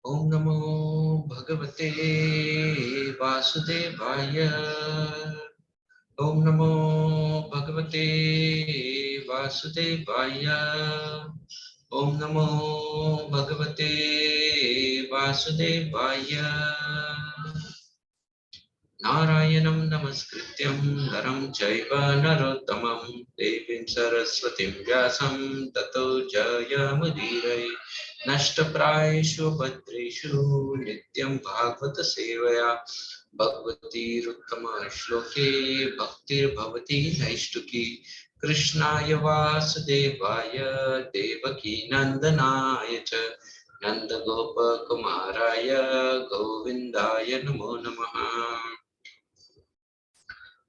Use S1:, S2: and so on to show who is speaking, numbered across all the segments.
S1: ओम नमो भगवते वासुदेवाय। ओम नमो भगवते वासुदेवाय। ओम नमो भगवते वासुदेवाय। नारायणं नमस्कृत्यं नरं चैव नरोत्तमं देवीं सरस्वतीं व्यासं ततो जयमुदीरये। नष्टप्रायेषु भद्रेषु नित्यं भागवत सेवया भगवतीरुत्तम श्लोके भक्तिर्भवति नैष्टुकी। कृष्णाय वासुदेवाय देवकी नंदनाय च नन्दगोपकुमाराय गोविन्दाय नमो नमः।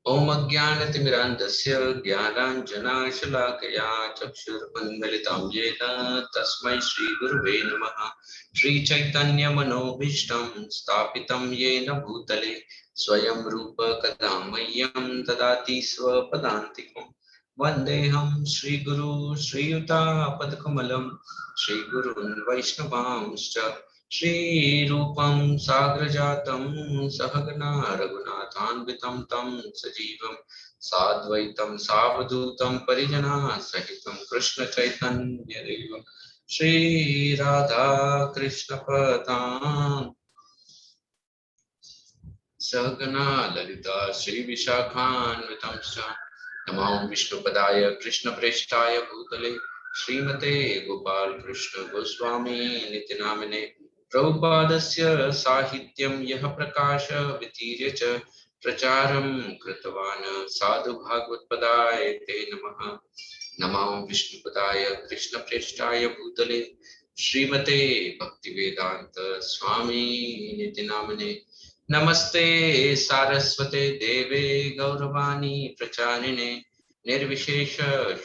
S1: ओम अज्ञानतिमिरान्धस्य ज्ञानाञ्जनाशलाकया चक्षुरुन्मिलितं येन तस्मै श्रीगुरुवे नमः। श्रीचैतन्यमनोभीष्टं स्थापितं येन भूतले स्वयं रूप कदा मह्यं ददाति स्वपदान्तिकम्। वन्देऽहं श्रीगुरु श्रीयुतापदकमलं श्रीगुरून् वैष्णवांश्च श्रीरूपं साग्रजातं सहगना रघुनाथान्वितं तं सजीवं साद्वैतं सावधूतं परिजनाः सहितं कृष्ण चैतन्यदेवं श्री राधा कृष्ण पदान् सहगना ललिता श्री विशाखान्वितं च नमो विष्णुपदाय कृष्णप्रेष्ठाय भूतले श्रीमते गोपाल कृष्ण गोस्वामी नित्यनामिने प्रभुपादस्य साहित्यं यः प्रकाश वितीर्य च प्रचारं कृतवान् साधु भागवतपदाय ते नमः। नमो विष्णुपदाय कृष्णप्रेष्ठाय भूतले श्रीमते भक्तिवेदांत स्वामी नित्यनामिने नमस्ते सारस्वते देवे गौरवाणी प्रचारिणे निर्विशेष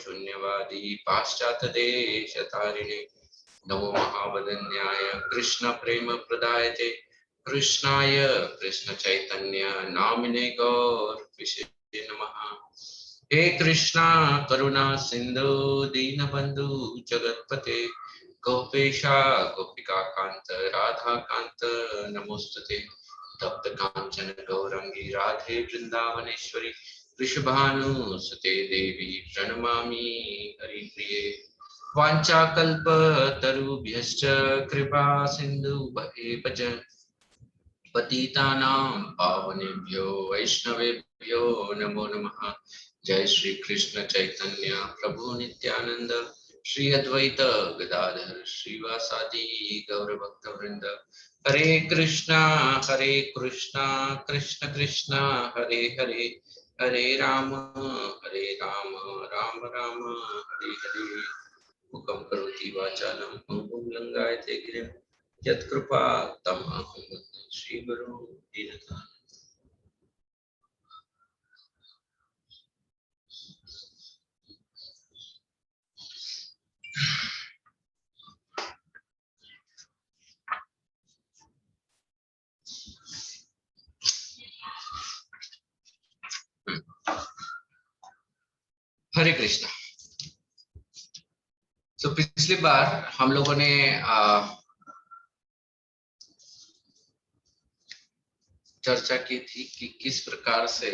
S1: शून्यवादी पाश्चात्य देश तारिणे नमो महावदन्याय कृष्ण प्रेम प्रदायते कृष्णाय कृष्ण चैतन्य नामिने गौर विशेषे नमः। हे कृष्णा करुणा सिंधु दीनबंधु जगतपते गोपेशा गोपिका कांत राधा कांत नमोस्तुते। तप्त कांचन गौरंगी राधे वृंदावनेश्वरी वृषभानुसुते देवी प्रणमामि हरिप्रिये। वाञ्छाकल्पतरुभ्यश्च कृपा सिन्धुभ्येव च पतितानां पावनेभ्यो वैष्णवेभ्यो नमो नमः। जय श्री कृष्ण चैतन्य प्रभु नित्यानंद श्री अद्वैत गदाधर श्रीवासादि गौर भक्त वृंद। हरे कृष्णा कृष्ण कृष्णा हरे हरे हरे राम राम राम हरे हरे। मुखं करोति वाचालं पङ्गुं लङ्घयते गिरिं यत्कृपा तमहं वन्दे श्रीगुरुं दीनतां। हरे कृष्णा। तो पिछली बार हम लोगों ने चर्चा की थी कि किस प्रकार से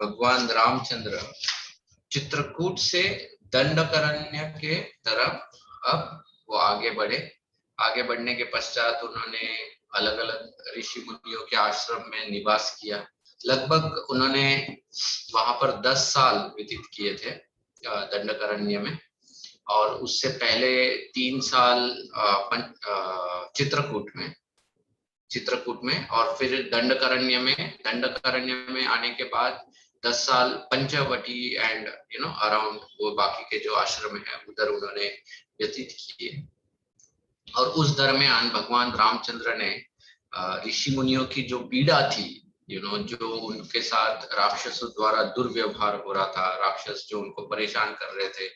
S1: भगवान रामचंद्र चित्रकूट से दंडकारण्य के तरफ अब वो आगे बढ़े। आगे बढ़ने के पश्चात उन्होंने अलग अलग ऋषि मुनियों के आश्रम में निवास किया। लगभग उन्होंने वहां पर 10 साल व्यतीत किए थे दंडकारण्य में। और उससे पहले 3 साल चित्रकूट में और फिर दंडकारण्य में आने के बाद 10 साल पंचवटी एंड अराउंड वो बाकी के जो आश्रम है उधर उन्होंने व्यतीत किए। और उस दरमियान भगवान रामचंद्र ने ऋषि मुनियों की जो पीड़ा थी जो उनके साथ राक्षसों द्वारा दुर्व्यवहार हो रहा था, राक्षस जो उनको परेशान कर रहे थे,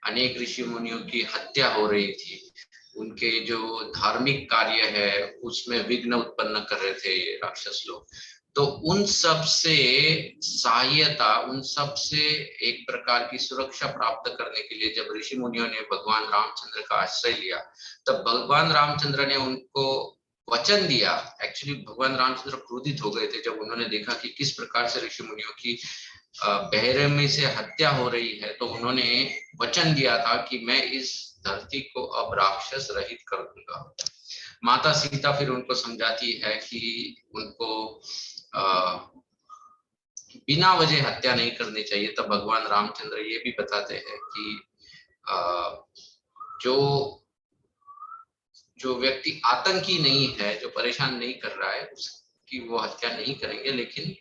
S1: अनेक ऋषि मुनियों की हत्या हो रही थी, उनके जो धार्मिक कार्य है उसमें विघ्न उत्पन्न कर रहे थे ये राक्षस लोग। तो उन सब से सहायता, उन सब से एक प्रकार की सुरक्षा प्राप्त करने के लिए जब ऋषि मुनियों ने भगवान रामचंद्र का आश्रय लिया, तब भगवान रामचंद्र ने उनको वचन दिया। एक्चुअली भगवान रामचंद्र क्रोधित हो गए थे जब उन्होंने देखा कि किस प्रकार से ऋषि मुनियों की बेरहमी से हत्या हो रही है। तो उन्होंने वचन दिया था कि मैं इस धरती को अब राक्षस रहित कर दूंगा। माता सीता फिर उनको समझाती है कि उनको बिना वजह हत्या नहीं करनी चाहिए। तब भगवान रामचंद्र ये भी बताते हैं कि जो जो व्यक्ति आतंकी नहीं है, जो परेशान नहीं कर रहा है, उसकी वो हत्या नहीं करेंगे, लेकिन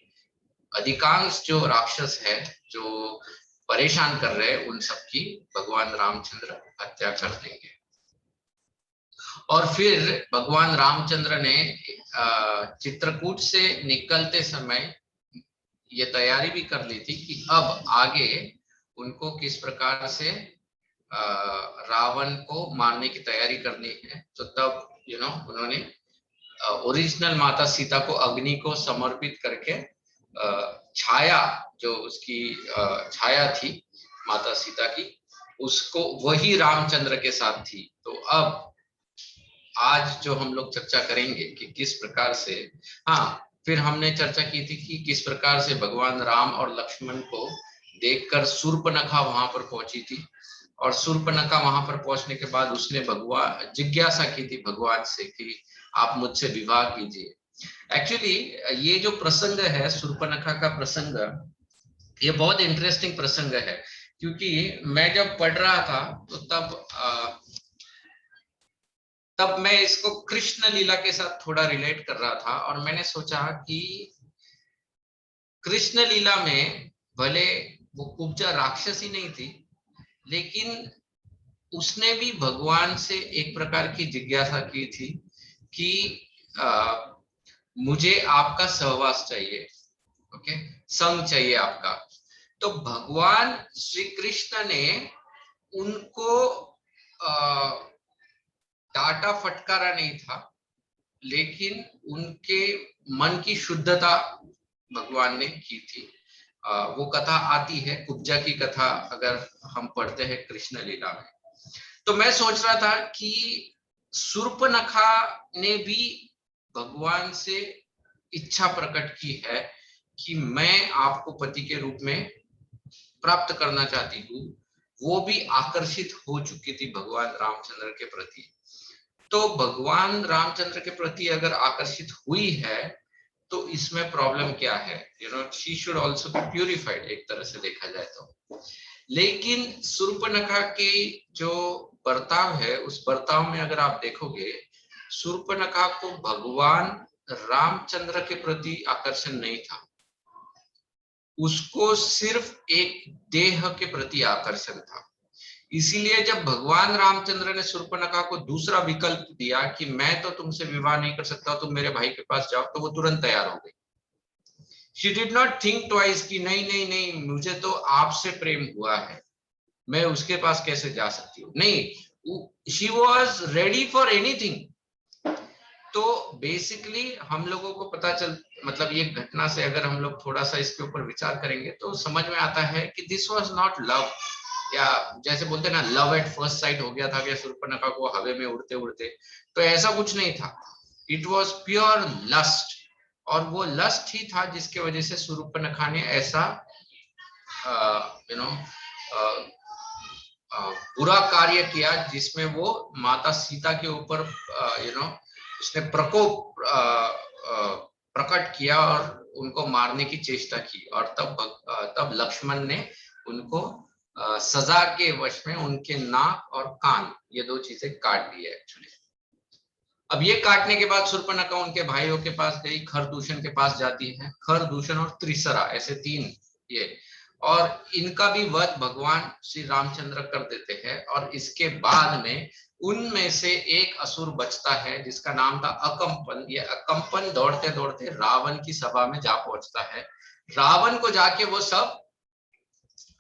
S1: अधिकांश जो राक्षस है, जो परेशान कर रहे हैं, उन सबकी भगवान रामचंद्र हत्या कर देंगे। और फिर भगवान रामचंद्र ने चित्रकूट से निकलते समय ये तैयारी भी कर ली थी कि अब आगे उनको किस प्रकार से रावण को मारने की तैयारी करनी है। तो तब उन्होंने ओरिजिनल माता सीता को अग्नि को समर्पित करके छाया, जो उसकी छाया थी माता सीता की, उसको वही रामचंद्र के साथ थी। तो अब आज जो हम लोग चर्चा करेंगे कि किस प्रकार से, हाँ, फिर हमने चर्चा की थी कि किस प्रकार से भगवान राम और लक्ष्मण को देखकर शूर्पणखा वहां पर पहुंची थी, और शूर्पणखा वहां पर पहुंचने के बाद उसने भगवान जिज्ञासा की थी भगवान से कि आप मुझसे विवाह कीजिए। एक्चुअली ये जो प्रसंग है, शूर्पणखा का प्रसंग, ये बहुत इंटरेस्टिंग प्रसंग है, क्योंकि मैं जब पढ़ रहा था तो तब मैं इसको कृष्ण लीला के साथ थोड़ा रिलेट कर रहा था, और मैंने सोचा कि कृष्ण लीला में भले वो कुब्जा राक्षस ही नहीं थी, लेकिन उसने भी भगवान से एक प्रकार की जिज्ञासा की थी कि मुझे आपका सहवास चाहिए, ओके, संग चाहिए आपका। तो भगवान श्री कृष्ण ने उनको डांटा फटकारा नहीं था, लेकिन उनके मन की शुद्धता भगवान ने की थी। वो कथा आती है, कुब्जा की कथा, अगर हम पढ़ते हैं कृष्ण लीला में। तो मैं सोच रहा था कि शूर्पणखा ने भी भगवान से इच्छा प्रकट की है कि मैं आपको पति के रूप में प्राप्त करना चाहती हूँ। वो भी आकर्षित हो चुकी थी भगवान रामचंद्र के प्रति। तो भगवान रामचंद्र के प्रति अगर आकर्षित हुई है तो इसमें प्रॉब्लम क्या है? She should also be purified, एक तरह से देखा जाए तो। लेकिन शूर्पणखा के जो बर्ताव है, उस बर्ताव में अगर आप देखोगे, शूर्पणखा को भगवान रामचंद्र के प्रति आकर्षण नहीं था, उसको सिर्फ एक देह के प्रति आकर्षण था। इसीलिए जब भगवान रामचंद्र ने शूर्पणखा को दूसरा विकल्प दिया कि मैं तो तुमसे विवाह नहीं कर सकता, तुम मेरे भाई के पास जाओ, तो वो तुरंत तैयार हो गई। She did not think twice कि नहीं नहीं नहीं, मुझे तो आपसे प्रेम हुआ है, मैं उसके पास कैसे जा सकती हूँ। नहीं, she was ready for anything. तो बेसिकली हम लोगों को पता चल, मतलब ये घटना से अगर हम लोग थोड़ा सा इसके ऊपर विचार करेंगे तो समझ में आता है कि दिस वॉज नॉट लव, या जैसे बोलते ना लव एट फर्स्ट साइट हो गया था क्या शूर्पणखा को हवे में उड़ते उड़ते, तो ऐसा कुछ नहीं था। इट वॉज प्योर लस्ट, और वो लस्ट ही था जिसके वजह से शूर्पणखा ने ऐसा बुरा कार्य किया, जिसमें वो माता सीता के ऊपर उसने प्रकोप प्रकट किया और उनको मारने की चेष्टा की। और तब लक्ष्मण ने उनको सजा के वश में उनके नाक और कान, ये दो चीजें काट दी है एक्चुअली। अब ये काटने के बाद शूर्पणखा उनके भाइयों के पास गई, खरदूषण के पास जाती है, खरदूषण और त्रिसरा, ऐसे तीन ये, और इनका भी वध भगवान श्री रामचंद्र कर देते हैं। और इसके बाद में उनमें से एक असुर बचता है जिसका नाम था अकंपन। ये अकंपन दौड़ते दौड़ते रावण की सभा में जा पहुंचता है। रावण को जाके वो सब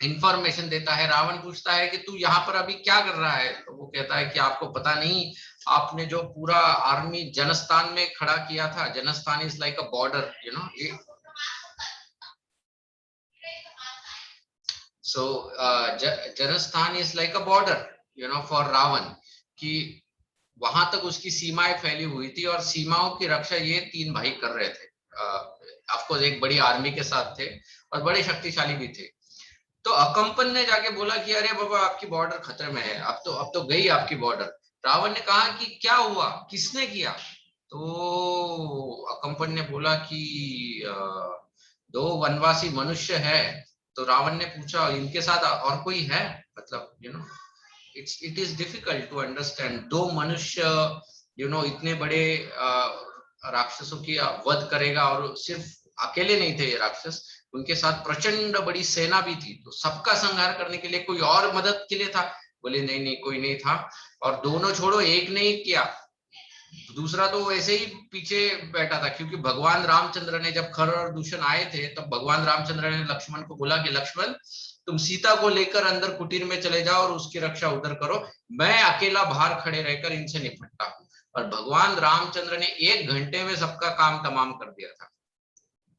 S1: इंफॉर्मेशन देता है। रावण पूछता है कि तू यहाँ पर अभी क्या कर रहा है? तो वो कहता है कि आपको पता नहीं, आपने जो पूरा आर्मी जनस्थान में खड़ा किया था, Janasthan is like a border, you know, so Janasthan is like a border, you know, for Ravan, कि वहां तक उसकी सीमाएं फैली हुई थी और सीमाओं की रक्षा ये तीन भाई कर रहे थे। ऑफकोर्स एक बड़ी आर्मी के साथ थे और बड़े शक्तिशाली भी थे। तो अकंपन ने जाके बोला कि अरे बाबा आपकी बॉर्डर खतरे में है, अब तो गई आपकी बॉर्डर। रावण ने कहा कि क्या हुआ, किसने किया? तो अकंपन ने बोला कि दो वनवासी मनुष्य है। तो रावण ने पूछा इनके साथ और कोई है? मतलब you know, it is difficult to understand, दो मनुष्य, यू नो, इतने बड़े राक्षसों की वध करेगा, और सिर्फ अकेले नहीं थे ये राक्षस, उनके साथ प्रचंड बड़ी सेना भी थी, तो सबका संहार करने के लिए कोई और मदद के लिए था? बोले नहीं नहीं, कोई नहीं था। और दोनों छोड़ो, एक ने ही किया, दूसरा तो वैसे ही पीछे बैठा था, क्योंकि भगवान रामचंद्र ने जब खर और दूषण आए थे तब भगवान रामचंद्र ने लक्ष्मण को बोला कि लक्ष्मण तुम सीता को लेकर अंदर कुटीर में चले जाओ और उसकी रक्षा उधर करो, मैं अकेला बाहर खड़े रहकर इनसे निपटता हूं। और भगवान रामचंद्र ने 1 घंटे में सबका काम तमाम कर दिया था।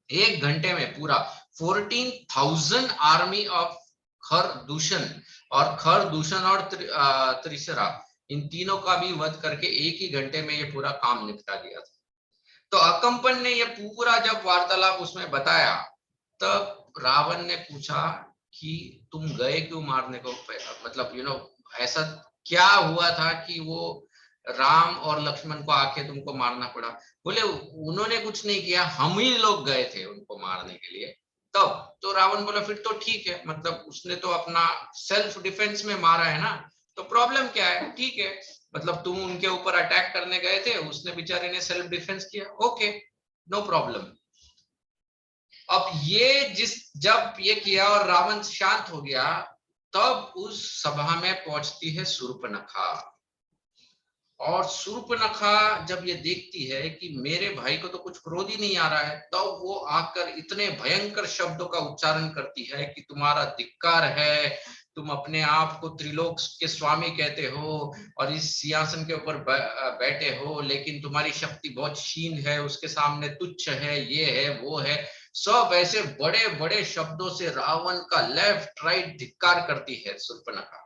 S1: 1 घंटे में पूरा 14,000 आर्मी ऑफ खर दूषण, और त्रिशरा, इन तीनों का भी वध करके 1 ही घंटे में ये पूरा काम निपटा दिया था। तो अकंपन ने ये पूरा जब वार्तालाप उसमें बताया, तब रावण ने पूछा कि तुम गए क्यों मारने को? मतलब यू नो, ऐसा क्या हुआ था कि वो राम और लक्ष्मण को आके तुमको मारना पड़ा? बोले उन्होंने कुछ नहीं किया, हम ही लोग गए थे उनको मारने के लिए। तब तो रावण बोला फिर तो ठीक है, मतलब उसने तो अपना सेल्फ डिफेंस में मारा है ना, तो प्रॉब्लम क्या है? ठीक है, मतलब तुम उनके ऊपर अटैक करने गए थे, उसने बेचारे ने सेल्फ डिफेंस किया, ओके, नो प्रॉब्लम। अब जब ये किया और रावण शांत हो गया, तब उस सभा में पहुंचती है शूर्पणखा। और शूर्पणखा जब ये देखती है कि मेरे भाई को तो कुछ क्रोध ही नहीं आ रहा है, तब वो आकर इतने भयंकर शब्दों का उच्चारण करती है कि तुम्हारा धिक्कार है, तुम अपने आप को त्रिलोक के स्वामी कहते हो और इस सिंहासन के ऊपर बैठे हो, लेकिन तुम्हारी शक्ति बहुत क्षीण है, उसके सामने तुच्छ है, ये है वो है, सब ऐसे बड़े बड़े शब्दों से रावण का लेफ्ट राइट धिक्कार करती है शूर्पणखा।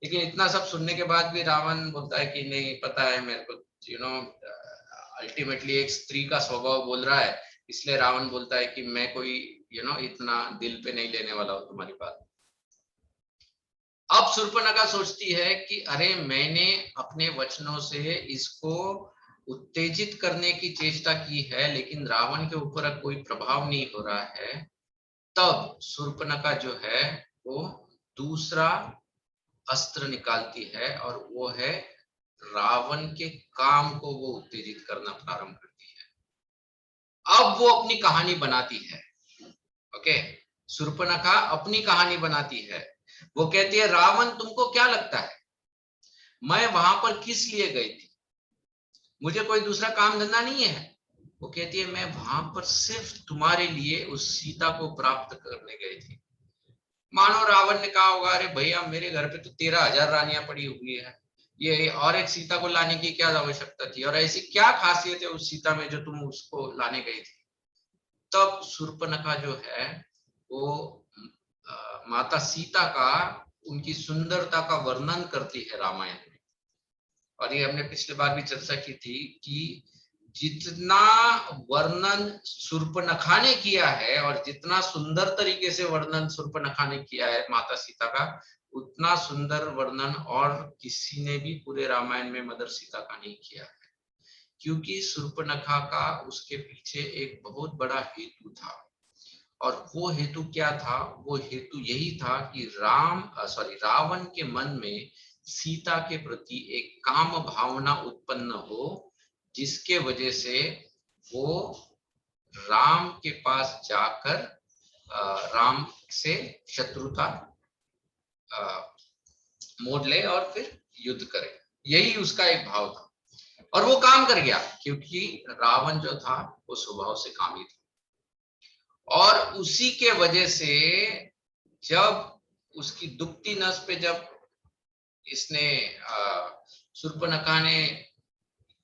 S1: लेकिन इतना सब सुनने के बाद भी रावण बोलता है कि नहीं, पता है मेरे को, यू नो, अल्टीमेटली एक स्त्री का स्वभाव बोल रहा है, इसलिए रावण बोलता है कि मैं कोई, यू नो, इतना दिल पे नहीं लेने वाला हूं तुम्हारी बात। अब शूर्पणखा सोचती है कि अरे मैंने अपने वचनों से इसको उत्तेजित करने की चेष्टा की है, लेकिन रावण के ऊपर कोई प्रभाव नहीं हो रहा है। तब शूर्पणखा जो है वो दूसरा अस्त्र निकालती है, और वो है रावण के काम को वो उत्तेजित करना प्रारंभ करती है। अब वो अपनी कहानी बनाती है। ओके, शूर्पणखा अपनी कहानी बनाती है। वो कहती है रावण तुमको क्या लगता है मैं वहां पर किस लिए गई थी? मुझे कोई दूसरा काम धंधा नहीं है। वो कहती है मैं वहां पर सिर्फ तुम्हारे लिए उस सीता को प्राप्त करने गई थी। मानो रावण ने कहा होगा अरे भैया मेरे घर पे तो 13,000 रानियां पड़ी हुई है, ये और एक सीता को लाने की क्या आवश्यकता थी, और ऐसी क्या खासियत है उस सीता में जो तुम उसको लाने गई थी? तब शूर्पणखा जो है वो माता सीता का, उनकी सुंदरता का वर्णन करती है रामायण में। और ये हमने पिछले बार भी चर्चा की थी कि जितना वर्णन शूर्पणखा ने किया है और जितना सुंदर तरीके से वर्णन शूर्पणखा ने किया है माता सीता का, उतना सुंदर वर्णन और किसी ने भी पूरे रामायण में मदर सीता का नहीं किया है। क्योंकि शूर्पणखा का उसके पीछे एक बहुत बड़ा हेतु था, और वो हेतु क्या था? वो हेतु यही था कि रावण के मन में सीता के प्रति एक काम भावना उत्पन्न हो, जिसके वजह से वो राम के पास जाकर राम से शत्रुता मोड़ ले और फिर युद्ध करे। यही उसका एक भाव था, और वो काम कर गया, क्योंकि रावण जो था वो स्वभाव से कामी था। और उसी के वजह से जब उसकी दुखती नस पे जब इसने शूर्पणखा ने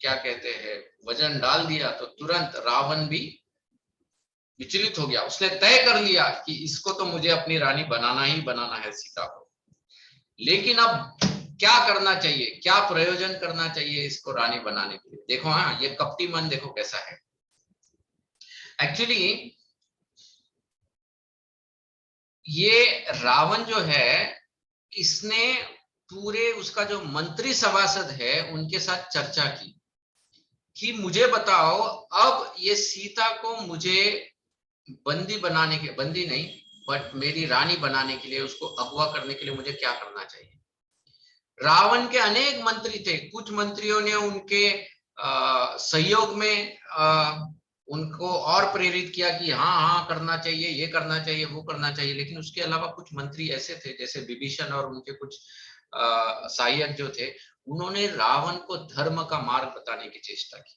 S1: क्या कहते हैं वजन डाल दिया तो तुरंत रावण भी विचलित हो गया। उसने तय कर लिया कि इसको तो मुझे अपनी रानी बनाना ही बनाना है सीता को। लेकिन अब क्या करना चाहिए, क्या प्रयोजन करना चाहिए इसको रानी बनाने के लिए? देखो हाँ, ये कपटी मन देखो कैसा है। एक्चुअली ये रावण जो है, इसने पूरे उसका जो मंत्री सभासद है उनके साथ चर्चा की कि मुझे बताओ अब ये सीता को मुझे बंदी बनाने के, बंदी नहीं बट मेरी रानी बनाने के लिए, उसको अगवा करने के लिए मुझे क्या करना चाहिए। रावण के अनेक मंत्री थे, कुछ मंत्रियों ने उनके सहयोग में उनको और प्रेरित किया कि हाँ हाँ करना चाहिए, ये करना चाहिए, वो करना चाहिए। लेकिन उसके अलावा कुछ मंत्री ऐसे थे जैसे विभीषण और उनके कुछ सहायक जो थे, उन्होंने रावण को धर्म का मार्ग बताने की चेष्टा की।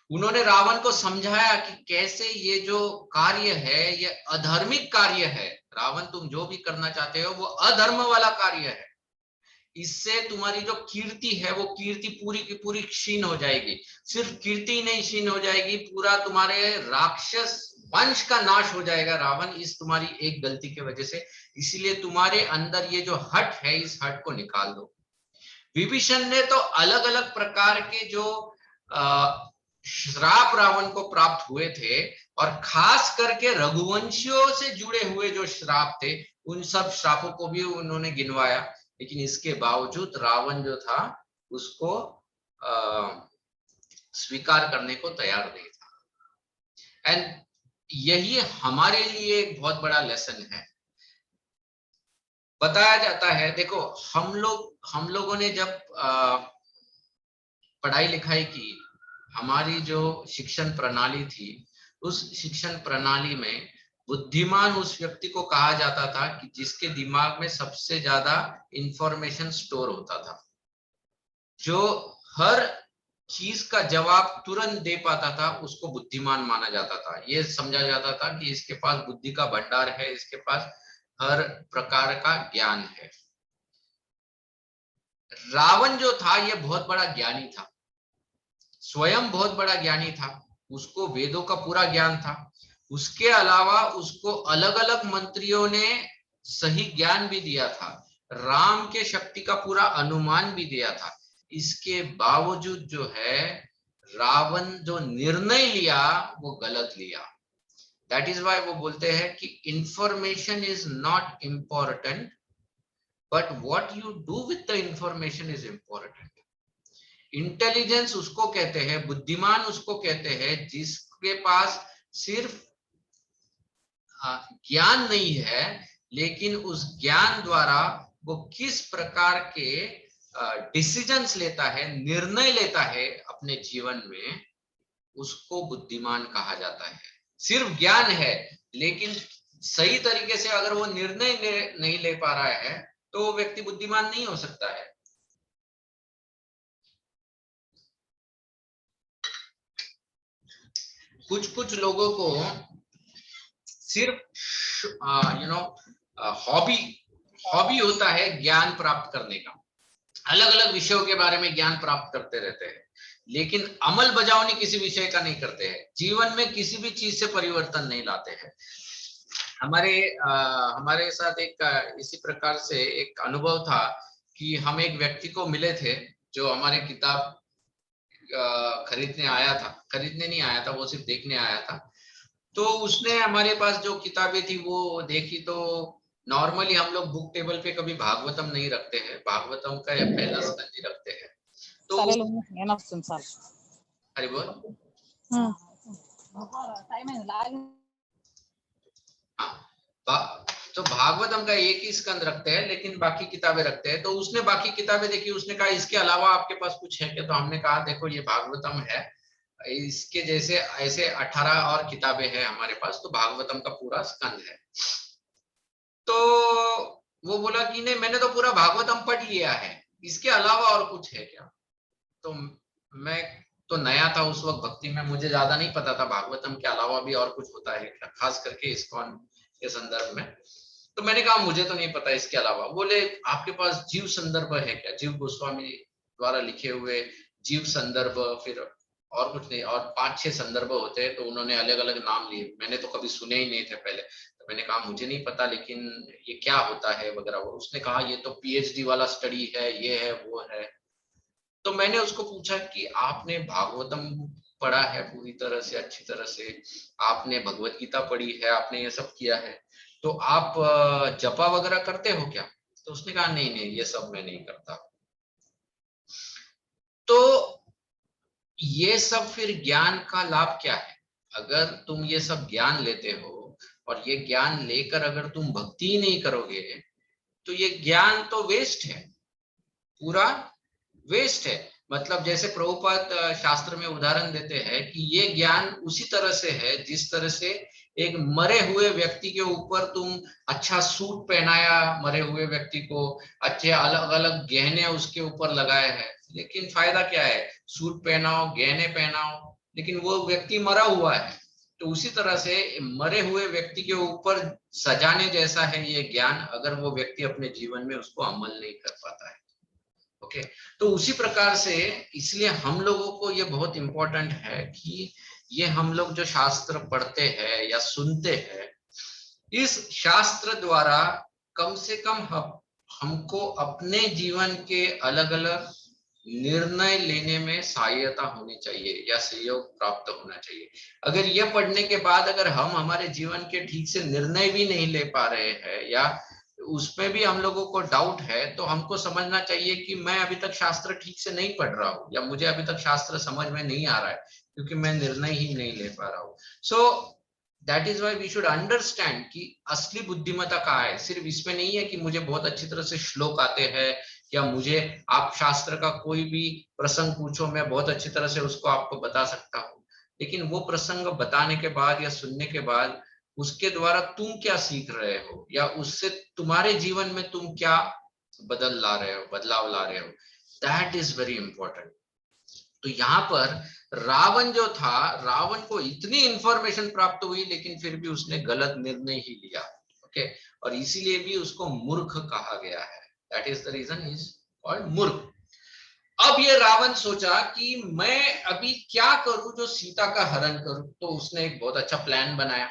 S1: उन्होंने रावण को समझाया कि कैसे ये जो कार्य है ये अधर्मिक कार्य है। रावण, तुम जो भी करना चाहते हो वो अधर्म वाला कार्य है। इससे तुम्हारी जो कीर्ति है वो कीर्ति पूरी की पूरी क्षीण हो जाएगी। सिर्फ कीर्ति नहीं क्षीण हो जाएगी, पूरा तुम्हारे राक्षस वंश का नाश हो जाएगा रावण, इस तुम्हारी एक गलती की वजह से। इसलिए तुम्हारे अंदर ये जो हट है, इस हट को निकाल दो। विभीषण ने तो अलग अलग प्रकार के जो श्राप रावण को प्राप्त हुए थे, और खास करके रघुवंशियों से जुड़े हुए जो श्राप थे, उन सब श्रापों को भी उन्होंने गिनवाया। लेकिन इसके बावजूद रावण जो था उसको स्वीकार करने को तैयार नहीं था। एंड यही हमारे लिए एक बहुत बड़ा लेसन है। बताया जाता है, देखो हम लोगों ने जब पढ़ाई लिखाई की, हमारी जो शिक्षण प्रणाली थी, उस शिक्षण प्रणाली में बुद्धिमान उस व्यक्ति को कहा जाता था कि जिसके दिमाग में सबसे ज्यादा इंफॉर्मेशन स्टोर होता था, जो हर चीज का जवाब तुरंत दे पाता था, उसको बुद्धिमान माना जाता था। ये समझा जाता था कि इसके पास बुद्धि का भंडार है, इसके पास हर प्रकार का ज्ञान है। रावण जो था ये बहुत बड़ा ज्ञानी था, स्वयं बहुत बड़ा ज्ञानी था, उसको वेदों का पूरा ज्ञान था। उसके अलावा उसको अलग अलग मंत्रियों ने सही ज्ञान भी दिया था, राम के शक्ति का पूरा अनुमान भी दिया था। इसके बावजूद जो है रावण जो निर्णय लिया वो गलत लिया। दैट इज वाई वो बोलते हैं कि information is not important, but what you do with the information is important. Intelligence उसको कहते हैं, बुद्धिमान उसको कहते हैं जिसके पास सिर्फ ज्ञान नहीं है, लेकिन उस ज्ञान द्वारा वो किस प्रकार के डिसीजंस लेता है, निर्णय लेता है अपने जीवन में, उसको बुद्धिमान कहा जाता है। सिर्फ ज्ञान है लेकिन सही तरीके से अगर वो निर्णय नहीं ले पा रहा है तो वो व्यक्ति बुद्धिमान नहीं हो सकता है। कुछ लोगों को सिर्फ हॉबी हॉबी होता है ज्ञान प्राप्त करने का, अलग अलग विषयों के बारे में ज्ञान प्राप्त करते रहते हैं, लेकिन अमल बजावनी किसी विषय का नहीं करते हैं, जीवन में किसी भी चीज से परिवर्तन नहीं लाते हैं। हमारे साथ एक इसी प्रकार से एक अनुभव था कि हम एक व्यक्ति को मिले थे जो हमारे किताब खरीदने नहीं आया था, वो सिर्फ देखने आया था। तो उसने हमारे पास जो किताबें थी वो देखी, तो नॉर्मली हम लोग बुक टेबल पे कभी भागवतम नहीं रखते हैं, भागवतम का पहला स्कंद ही रखते हैं। तो अरे बोल तो भागवतम का एक ही स्कंद रखते हैं लेकिन बाकी किताबें रखते हैं। तो उसने बाकी किताबें देखी, उसने कहा इसके अलावा आपके पास कुछ है क्या? तो हमने कहा देखो ये भागवतम है, इसके जैसे ऐसे 18 और किताबें हैं हमारे पास, तो भागवतम का पूरा स्कंद है। तो वो बोला कि नहीं मैंने तो पूरा भागवतम पढ़ लिया है, इसके अलावा और कुछ है क्या? तो मैं तो नया था उस वक्त भक्ति में, मुझे ज्यादा नहीं पता था भागवतम के अलावा भी और कुछ होता है, खास करके इस्कॉन के संदर्भ में। तो मैंने कहा मुझे तो नहीं पता इसके अलावा। बोले आपके पास जीव संदर्भ है क्या? जीव गोस्वामी द्वारा लिखे हुए जीव संदर्भ, फिर और कुछ नहीं, और 5-6 संदर्भ होते हैं, तो उन्होंने अलग अलग नाम लिए, मैंने तो कभी सुने ही नहीं थे पहले। तो मैंने कहा मुझे नहीं पता, लेकिन ये क्या होता है वगैरह। वो उसने कहा ये तो पीएचडी वाला स्टडी है, ये है वो है। तो मैंने उसको पूछा कि आपने भागवतम पढ़ा है पूरी तरह से, अच्छी तरह से, आपने भगवत गीता पढ़ी है, आपने ये सब किया है, तो आप जपा वगैरह करते हो क्या? तो उसने कहा नहीं नहीं, ये सब मैं नहीं करता। तो ये सब फिर ज्ञान का लाभ क्या है? अगर तुम ये सब ज्ञान लेते हो और ये ज्ञान लेकर अगर तुम भक्ति ही नहीं करोगे, तो ये ज्ञान तो वेस्ट है, पूरा वेस्ट है। मतलब जैसे प्रभुपाद शास्त्र में उदाहरण देते हैं कि ये ज्ञान उसी तरह से है जिस तरह से एक मरे हुए व्यक्ति के ऊपर तुम अच्छा सूट पहनाया, मरे हुए व्यक्ति को अच्छे अलग अलग गहने उसके ऊपर लगाए हैं, लेकिन फायदा क्या है? सूट पहनाओ, गहने पहनाओ, लेकिन वो व्यक्ति मरा हुआ है। तो उसी तरह से मरे हुए व्यक्ति के ऊपर सजाने जैसा है ये ज्ञान, अगर वो व्यक्ति अपने जीवन में उसको अमल नहीं कर पाता है। ओके, तो उसी प्रकार से इसलिए हम लोगों को ये बहुत इंपॉर्टेंट है कि ये हम लोग जो शास्त्र पढ़ते हैं या सुनते हैं, इस शास्त्र द्वारा कम से कम हमको अपने जीवन के अलग अलग निर्णय लेने में सहायता होनी चाहिए या सहयोग प्राप्त होना चाहिए। अगर यह पढ़ने के बाद अगर हम हमारे जीवन के ठीक से निर्णय भी नहीं ले पा रहे हैं या उसमें भी हम लोगों को डाउट है, तो हमको समझना चाहिए कि मैं अभी तक शास्त्र ठीक से नहीं पढ़ रहा हूँ या मुझे अभी तक शास्त्र समझ में नहीं आ रहा है, क्योंकि मैं निर्णय ही नहीं ले पा रहा हूँ। So that is why we should understand कि असली बुद्धिमत्ता कहाँ है। सिर्फ इसमें नहीं है कि मुझे बहुत अच्छी तरह से श्लोक आते हैं या मुझे आप शास्त्र का कोई भी प्रसंग पूछो, मैं बहुत अच्छी तरह से उसको आपको बता सकता हूँ, लेकिन वो प्रसंग बताने के बाद या सुनने के बाद उसके द्वारा तुम क्या सीख रहे हो या उससे तुम्हारे जीवन में तुम क्या बदलाव ला रहे हो, दैट इज वेरी इंपॉर्टेंट। तो यहाँ पर रावण जो था, रावण को इतनी इंफॉर्मेशन प्राप्त हुई लेकिन फिर भी उसने गलत निर्णय ही लिया। ओके, और इसीलिए भी उसको मूर्ख कहा गया है। That is the reason is called मूर्ख। अब ये रावण सोचा कि मैं अभी क्या करूं जो सीता का हरण करूं, तो उसने एक बहुत अच्छा प्लान बनाया।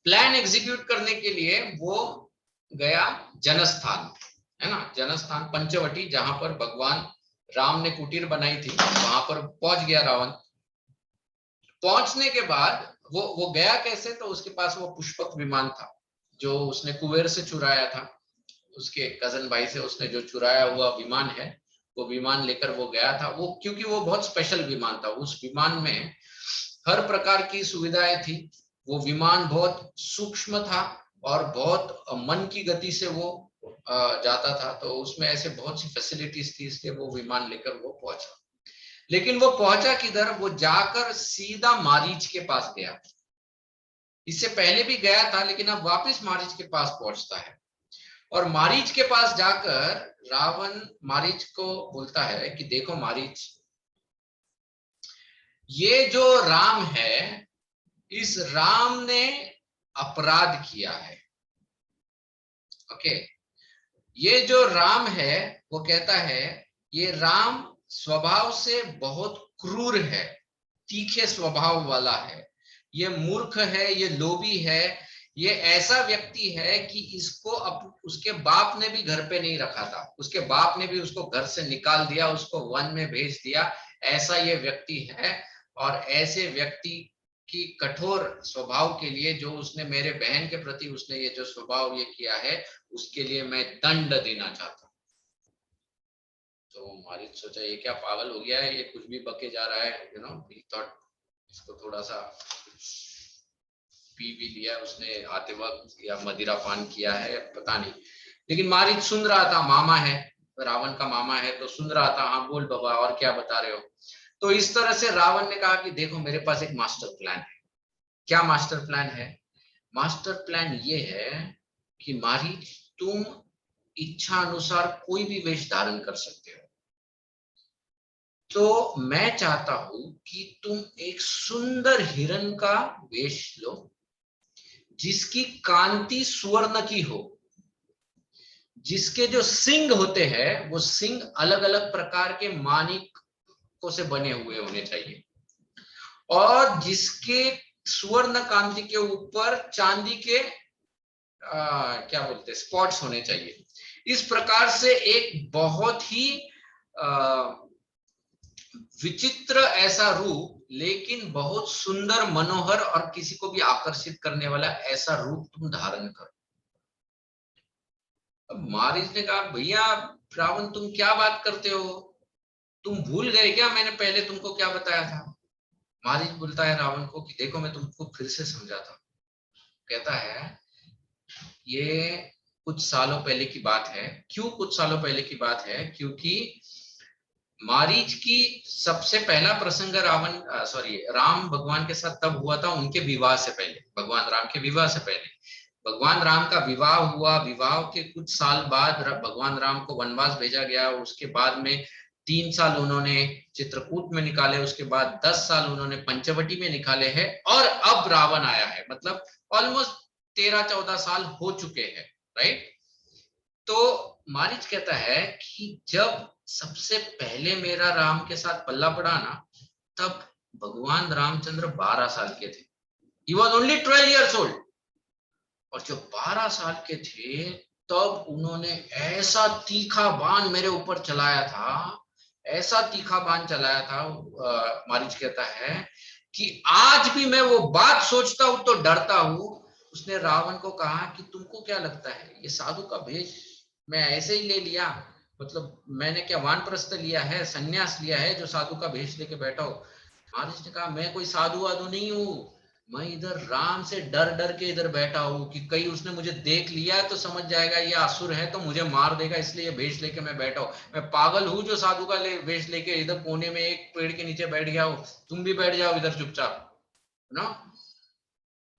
S1: प्लान एग्जीक्यूट करने के लिए वो गया जनस्थान, है ना, जनस्थान पंचवटी, जहां पर भगवान राम ने कुटीर बनाई थी, वहां पर पहुंच गया रावण। पहुंचने के बाद वो गया कैसे? तो उसके पास वो पुष्पक विमान था जो उसने कुबेर से चुराया था, उसके कजन भाई से उसने जो चुराया हुआ विमान है, वो विमान लेकर वो गया था। वो क्योंकि वो बहुत स्पेशल विमान था, उस विमान में हर प्रकार की सुविधाएं थी। वो विमान बहुत सूक्ष्म था और बहुत मन की गति से वो जाता था, तो उसमें ऐसे बहुत सी फैसिलिटीज थी, इसलिए वो विमान लेकर वो पहुंचा। लेकिन वो पहुंचा किधर? वो जाकर सीधा मारीच के पास गया। इससे पहले भी गया था लेकिन अब वापस मारीच के पास पहुंचता है, और मारीच के पास जाकर रावण मारीच को बोलता है कि देखो मारीच, ये जो राम है, इस राम ने अपराध किया है। ओके, ये जो राम है, वो कहता है ये राम स्वभाव से बहुत क्रूर है, तीखे स्वभाव वाला है, ये मूर्ख है, ये लोभी है, ये ऐसा व्यक्ति है कि इसको उसके बाप ने भी घर पे नहीं रखा था, उसके बाप ने भी उसको घर से निकाल दिया, उसको वन में भेज दिया, ऐसा ये व्यक्ति है। और ऐसे व्यक्ति की कठोर स्वभाव के लिए, जो उसने मेरे बहन के प्रति उसने ये जो स्वभाव ये किया है, उसके लिए मैं दंड देना चाहता हूँ। तो मारिच सोचा ये क्या पागल हो गया है, ये कुछ भी बके जा रहा है, यू नो, ही थॉट इसको थोड़ा सा पी भी लिया उसने आते वक्त या मदिरा पान किया है, पता नहीं। लेकिन मारिच सुन रहा था, मामा है, रावण का मामा है, तो सुन रहा था। हाँ बोल बाबा, और क्या बता रहे हो? तो इस तरह से रावण ने कहा कि देखो मेरे पास एक मास्टर प्लान है। क्या मास्टर प्लान है? मास्टर प्लान ये है कि मारीच, तुम इच्छा अनुसार कोई भी वेश धारण कर सकते हो, तो मैं चाहता हूं कि तुम एक सुंदर हिरण का वेश लो, जिसकी कांति सुवर्ण की हो, जिसके जो सिंग होते हैं वो सिंग अलग अलग प्रकार के मानिकों से बने हुए होने चाहिए, और जिसके सुवर्ण कांति के ऊपर चांदी के क्या बोलते हैं स्पॉट्स होने चाहिए। इस प्रकार से एक बहुत ही विचित्र ऐसा रूप, लेकिन बहुत सुंदर, मनोहर और किसी को भी आकर्षित करने वाला ऐसा रूप तुम धारण करो। अब मारीच ने कहा, भैया रावण तुम क्या बात करते हो, तुम भूल गए क्या मैंने पहले तुमको क्या बताया था। मारीच बोलता है रावण को कि देखो मैं तुमको फिर से समझाता हूँ। कहता है ये कुछ सालों पहले की बात है। क्यों कुछ सालों पहले की बात है? क्योंकि मारीच की सबसे पहला प्रसंग राम भगवान के साथ तब हुआ था उनके विवाह से पहले, भगवान राम के विवाह से पहले। भगवान राम का विवाह हुआ, विवाह के कुछ साल बाद भगवान राम को वनवास भेजा गया, उसके बाद में 3 साल उन्होंने चित्रकूट में निकाले, उसके बाद 10 साल उन्होंने पंचवटी में निकाले हैं, और अब रावण आया है। मतलब ऑलमोस्ट 13-14 साल हो चुके हैं, राइट। तो मारीच कहता है कि जब सबसे पहले मेरा राम के साथ पल्ला पड़ा ना, तब भगवान रामचंद्र 12 साल के थे। He was only 12 years old। और जब 12 साल के थे तब उन्होंने ऐसा तीखा बाण मेरे ऊपर चलाया था, ऐसा तीखा बाण चलाया था, मारीच कहता है कि आज भी मैं वो बात सोचता हूं तो डरता हूं। उसने रावण को कहा कि तुमको क्या लगता है ये साधु का भेष मैं ऐसे ही ले लिया, मतलब मैंने क्या वानप्रस्थ लिया है, सन्यास लिया है जो साधु का भेष लेके बैठा हो। मारीच ने कहा मैं कोई साधु वाधु नहीं हूं, मैं इधर राम से डर डर के इधर बैठा हूं कि कहीं उसने मुझे देख लिया तो समझ जाएगा ये असुर है तो मुझे मार देगा, इसलिए भेष लेके मैं बैठा हूं। मैं पागल हूं जो साधु का भेष लेके इधर कोने में एक पेड़ के नीचे बैठ गया हूं। तुम भी बैठ जाओ इधर चुपचाप ना।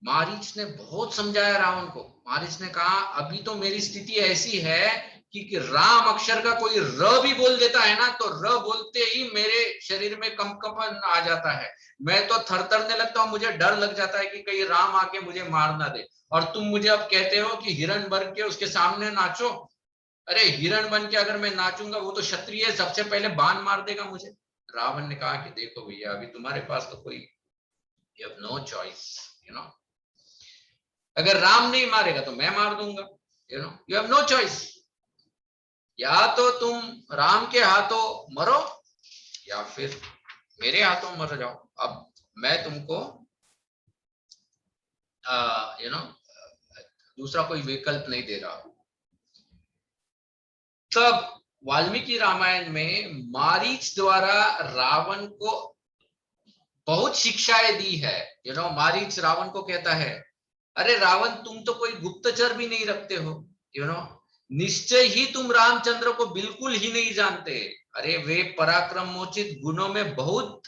S1: मारीच ने बहुत समझाया रावण को। मारीच ने कहा अभी तो मेरी स्थिति ऐसी है कि राम अक्षर का कोई र भी बोल देता है ना, तो र बोलते ही मेरे शरीर में कंपन आ जाता है, मैं तो थरथरने लगता हूं, मुझे डर लग जाता है कि कहीं राम आके मुझे मार ना दे। और तुम मुझे अब कहते हो कि हिरण बन के उसके सामने नाचो। अरे हिरण बन के अगर मैं नाचूंगा वो तो क्षत्रिय है, सबसे पहले बाण मार देगा मुझे। रावण ने कहा कि देखो भैया अभी तुम्हारे पास तो कोई you have no choice, you know. अगर राम नहीं मारेगा तो मैं मार दूंगा, you know, you have no choice. या तो तुम राम के हाथों मरो या फिर मेरे हाथों मर जाओ। अब मैं तुमको यू नो दूसरा कोई विकल्प नहीं दे रहा। तब वाल्मीकि रामायण में मारीच द्वारा रावण को बहुत शिक्षाएं दी है। यू नो मारीच रावण को कहता है अरे रावण तुम तो कोई गुप्तचर भी नहीं रखते हो, यू नो, निश्चय ही तुम रामचंद्र को बिल्कुल ही नहीं जानते। अरे वे पराक्रमोचित गुणों में बहुत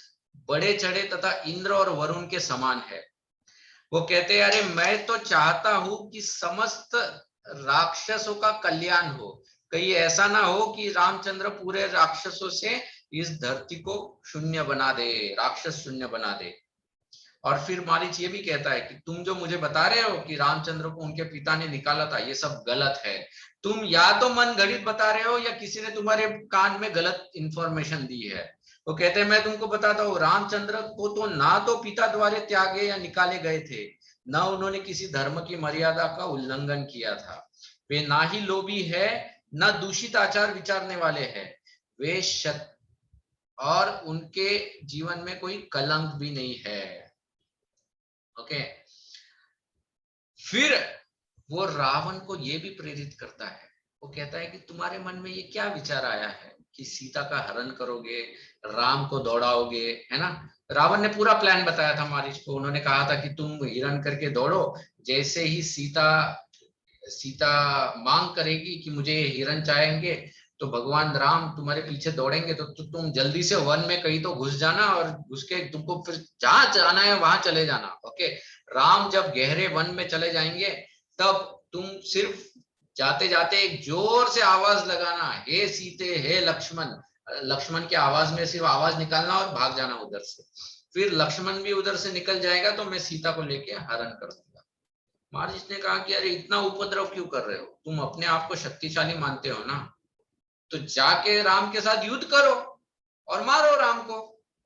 S1: बड़े चढ़े तथा इंद्र और वरुण के समान है। वो कहते हैं अरे मैं तो चाहता हूं कि समस्त राक्षसों का कल्याण हो, कहीं ऐसा ना हो कि रामचंद्र पूरे राक्षसों से इस धरती को शून्य बना दे, राक्षस शून्य बना दे। और फिर मारीच ये भी कहता है कि तुम जो मुझे बता रहे हो कि रामचंद्र को उनके पिता ने निकाला था, ये सब गलत है। तुम या तो मन घड़ित बता रहे हो या किसी ने तुम्हारे कान में गलत इंफॉर्मेशन दी है। वो कहते हैं मैं तुमको बताता हूँ रामचंद्र को तो ना तो पिता द्वारा त्यागे या निकाले गए थे, ना उन्होंने किसी धर्म की मर्यादा का उल्लंघन किया था। वे ना ही लोभी है, ना दूषित आचार विचारने वाले हैं। वे और उनके जीवन में कोई कलंक भी नहीं है। ओके। फिर वो रावण को ये भी प्रेरित करता है। वो कहता है कि तुम्हारे मन में ये क्या विचार आया है कि सीता का हरण करोगे, राम को दौड़ाओगे, है ना। रावण ने पूरा प्लान बताया था मारीच को। उन्होंने कहा था कि तुम हिरण करके दौड़ो, जैसे ही सीता सीता मांग करेगी कि मुझे हिरण चाहेंगे तो भगवान राम तुम्हारे पीछे दौड़ेंगे, तो तुम जल्दी से वन में कहीं तो घुस जाना और घुस के तुमको फिर जहां जाना है वहां चले जाना। ओके। राम जब गहरे वन में चले जाएंगे तब तुम सिर्फ जाते जाते एक जोर से आवाज लगाना, हे सीते हे लक्ष्मण। लक्ष्मण की आवाज में सिर्फ आवाज निकालना और भाग जाना उधर से। फिर लक्ष्मण भी उधर से निकल जाएगा तो मैं सीता को लेके हरण कर दूंगा। मारीच ने कहा कि अरे इतना उपद्रव क्यों कर रहे हो, तुम अपने आप को शक्तिशाली मानते हो ना, तो जाके राम के साथ युद्ध करो और मारो राम को,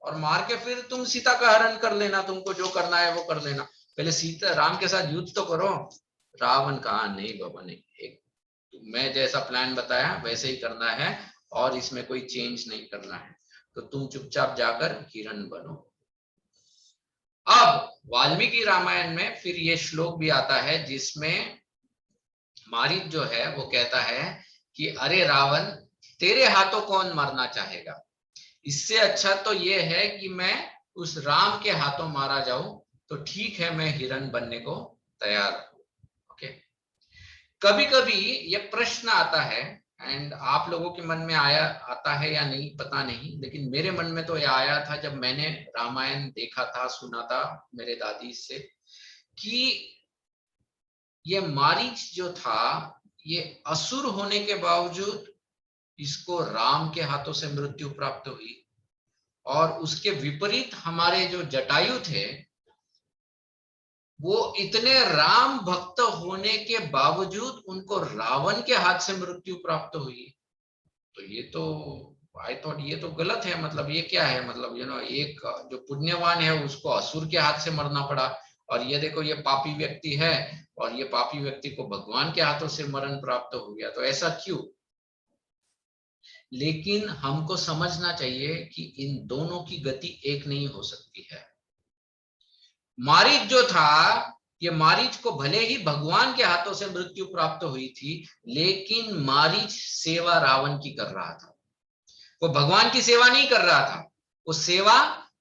S1: और मार के फिर तुम सीता का हरण कर लेना, तुमको जो करना है वो कर लेना, पहले सीता राम के साथ युद्ध तो करो। रावण कहा नहीं बाबा नहीं, एक मैं जैसा प्लान बताया वैसे ही करना है और इसमें कोई चेंज नहीं करना है, तो तुम चुपचाप जाकर हिरण बनो। अब वाल्मीकि रामायण में फिर ये श्लोक भी आता है जिसमें मारीच जो है वो कहता है कि अरे रावण, तेरे हाथों कौन मरना चाहेगा, इससे अच्छा तो ये है कि मैं उस राम के हाथों मारा जाऊं, तो ठीक है मैं हिरण बनने को तैयार हूं। ओके, कभी कभी ये प्रश्न आता है, एंड आप लोगों के मन में आया आता है या नहीं पता नहीं, लेकिन मेरे मन में तो ये आया था जब मैंने रामायण देखा था, सुना था मेरे दादी से, कि ये मारीच जो था ये असुर होने के बावजूद इसको राम के हाथों से मृत्यु प्राप्त हुई, और उसके विपरीत हमारे जो जटायु थे वो इतने राम भक्त होने के बावजूद उनको रावण के हाथ से मृत्यु प्राप्त हुई। तो ये तो आई थॉट ये तो गलत है, मतलब ये क्या है, मतलब एक जो पुण्यवान है उसको असुर के हाथ से मरना पड़ा, और ये देखो ये पापी व्यक्ति है और ये पापी व्यक्ति को भगवान के हाथों से मरण प्राप्त हो गया, तो ऐसा क्यों। लेकिन हमको समझना चाहिए कि इन दोनों की गति एक नहीं हो सकती है। मारीच जो था, ये मारीच को भले ही भगवान के हाथों से मृत्यु प्राप्त हुई थी, लेकिन मारीच सेवा रावण की कर रहा था, वो भगवान की सेवा नहीं कर रहा था, वो सेवा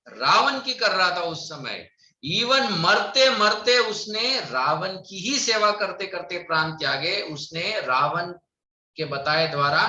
S1: रावण की कर रहा था उस समय। इवन मरते मरते उसने रावण की ही सेवा करते करते प्राण त्यागे, उसने रावण के बताए द्वारा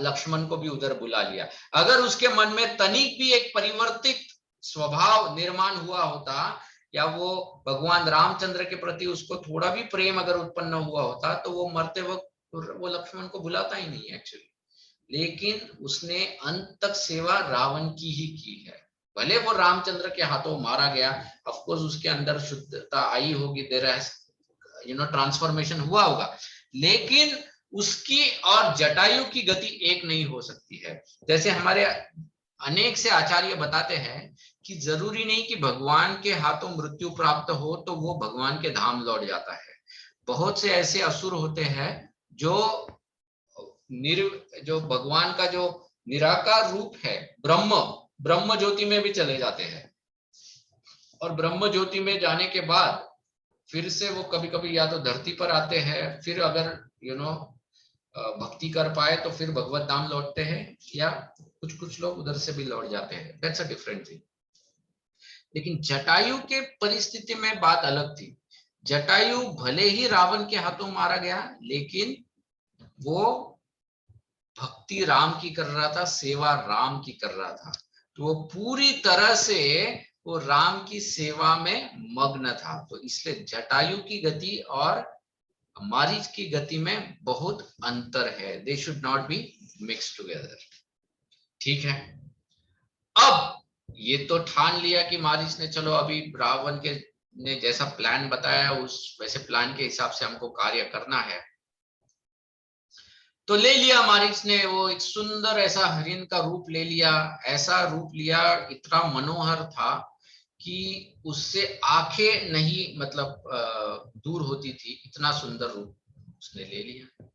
S1: लक्ष्मण को भी उधर बुला लिया। अगर उसके मन में तनिक भी एक परिवर्तित स्वभाव निर्माण हुआ होता, या वो भगवान रामचंद्र के प्रति उसको थोड़ा भी प्रेम अगर उत्पन्न हुआ होता, तो वो मरते वक्त वो लक्ष्मण को बुलाता ही नहीं एक्चुअली। लेकिन उसने अंत तक सेवा रावण की ही की है, भले वो रामचंद्र के हाथों मारा गया, ऑफ कोर्स उसके अंदर शुद्धता आई होगी, देयर ट्रांसफॉर्मेशन हुआ होगा, लेकिन उसकी और जटायु की गति एक नहीं हो सकती है। जैसे हमारे अनेक से आचार्य बताते हैं कि जरूरी नहीं कि भगवान के हाथों मृत्यु प्राप्त हो तो वो भगवान के धाम लौट जाता है। बहुत से ऐसे असुर होते हैं जो जो भगवान का जो निराकार रूप है, ब्रह्म ज्योति में भी चले जाते हैं, और ब्रह्म ज्योति में जाने के बाद फिर से वो कभी कभी या तो धरती पर आते हैं, फिर अगर भक्ति कर पाए तो फिर भगवत धाम लौटते हैं, या कुछ कुछ लोग उधर से भी लौट जाते हैं, दैट्स अ डिफरेंट थिंग। लेकिन जटायु के परिस्थिति में बात अलग थी। जटायु भले ही रावण के हाथों मारा गया, लेकिन वो भक्ति राम की कर रहा था, सेवा राम की कर रहा था, तो वो पूरी तरह से वो राम की सेवा में मग्न था। तो इसलिए जटायु की गति और मारीच की गति में बहुत अंतर है, they should not be mix together. ठीक है, अब ये तो ठान लिया कि मारीच ने चलो अभी रावण के ने जैसा प्लान बताया उस वैसे प्लान के हिसाब से हमको कार्य करना है, तो ले लिया मारीच ने, वो एक सुंदर ऐसा हरिण का रूप ले लिया, ऐसा रूप लिया इतना मनोहर था कि उससे आंखें नहीं मतलब दूर होती थी, इतना सुंदर रूप उसने ले लिया।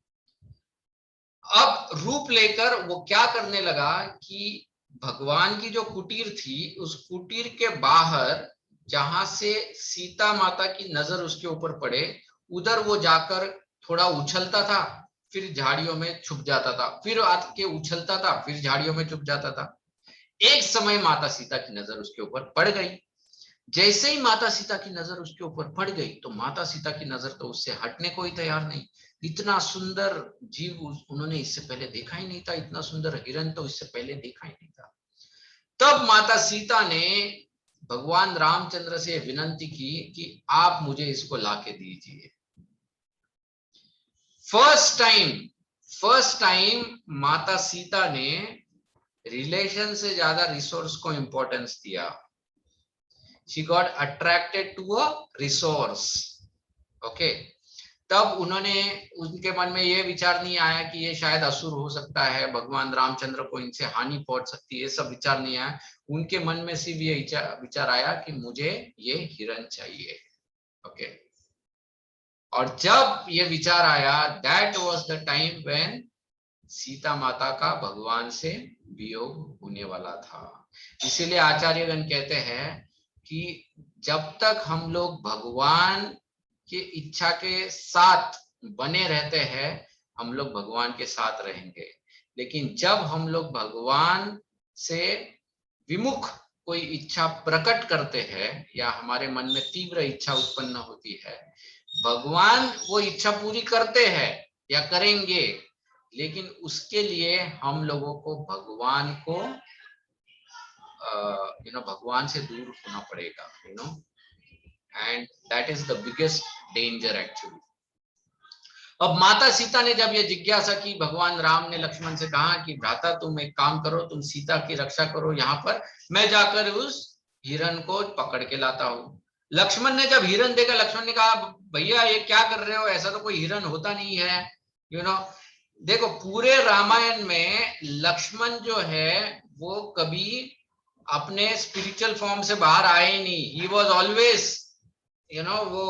S1: अब रूप लेकर वो क्या करने लगा कि भगवान की जो कुटीर थी उस कुटीर के बाहर जहां से सीता माता की नजर उसके ऊपर पड़े, उधर वो जाकर थोड़ा उछलता था, फिर झाड़ियों में छुप जाता था, फिर आके उछलता था, फिर झाड़ियों में छुप जाता था। एक समय माता सीता की नजर उसके ऊपर पड़ गई। जैसे ही माता सीता की नजर उसके ऊपर पड़ गई तो माता सीता की नजर तो उससे हटने को ही तैयार नहीं। इतना सुंदर जीव उन्होंने इससे पहले देखा ही नहीं था, इतना सुंदर हिरण तो इससे पहले देखा ही नहीं था। तब माता सीता ने भगवान रामचंद्र से विनती की कि आप मुझे इसको लाके दीजिए। फर्स्ट टाइम माता सीता ने रिलेशन से ज्यादा रिसोर्स को इंपॉर्टेंस दिया। She got attracted to a resource. Okay, तब उन्होंने, उनके मन में ये विचार नहीं आया कि ये शायद असुर हो सकता है, भगवान रामचंद्र को इनसे हानि पहुंच सकती है, ये सब विचार नहीं आया। उनके मन में सिर्फ ये विचार आया कि मुझे ये हिरण चाहिए। ओके, और जब ये विचार आया, that was the time when Sita माता का भगवान से वियोग होने वाला था। इसीलिए आचार्यगण कहते हैं कि जब तक हम लोग भगवान की इच्छा के साथ बने रहते हैं, हम लोग भगवान के साथ रहेंगे। लेकिन जब हम लोग भगवान से विमुख कोई इच्छा प्रकट करते हैं या हमारे मन में तीव्र इच्छा उत्पन्न होती है, भगवान वो इच्छा पूरी करते हैं या करेंगे, लेकिन उसके लिए हम लोगों को भगवान को भगवान से दूर होना पड़ेगा, and that is the biggest danger actually. अब माता सीता ने जब ये जिज्ञासा की, भगवान राम ने लक्ष्मण से कहा कि भ्राता तुम एक काम करो, तुम सीता की रक्षा करो, यहाँ पर मैं जाकर उस हिरण को पकड़ के लाता हूँ। लक्ष्मण ने जब हिरण देखा, लक्ष्मण ने कहा भैया ये क्या कर रहे हो, ऐसा तो कोई हिरण होता नहीं है। देखो पूरे रामायण में लक्ष्मण जो है वो कभी अपने स्पिरिचुअल फॉर्म से बाहर आए ही नहीं। ही वॉज ऑलवेज वो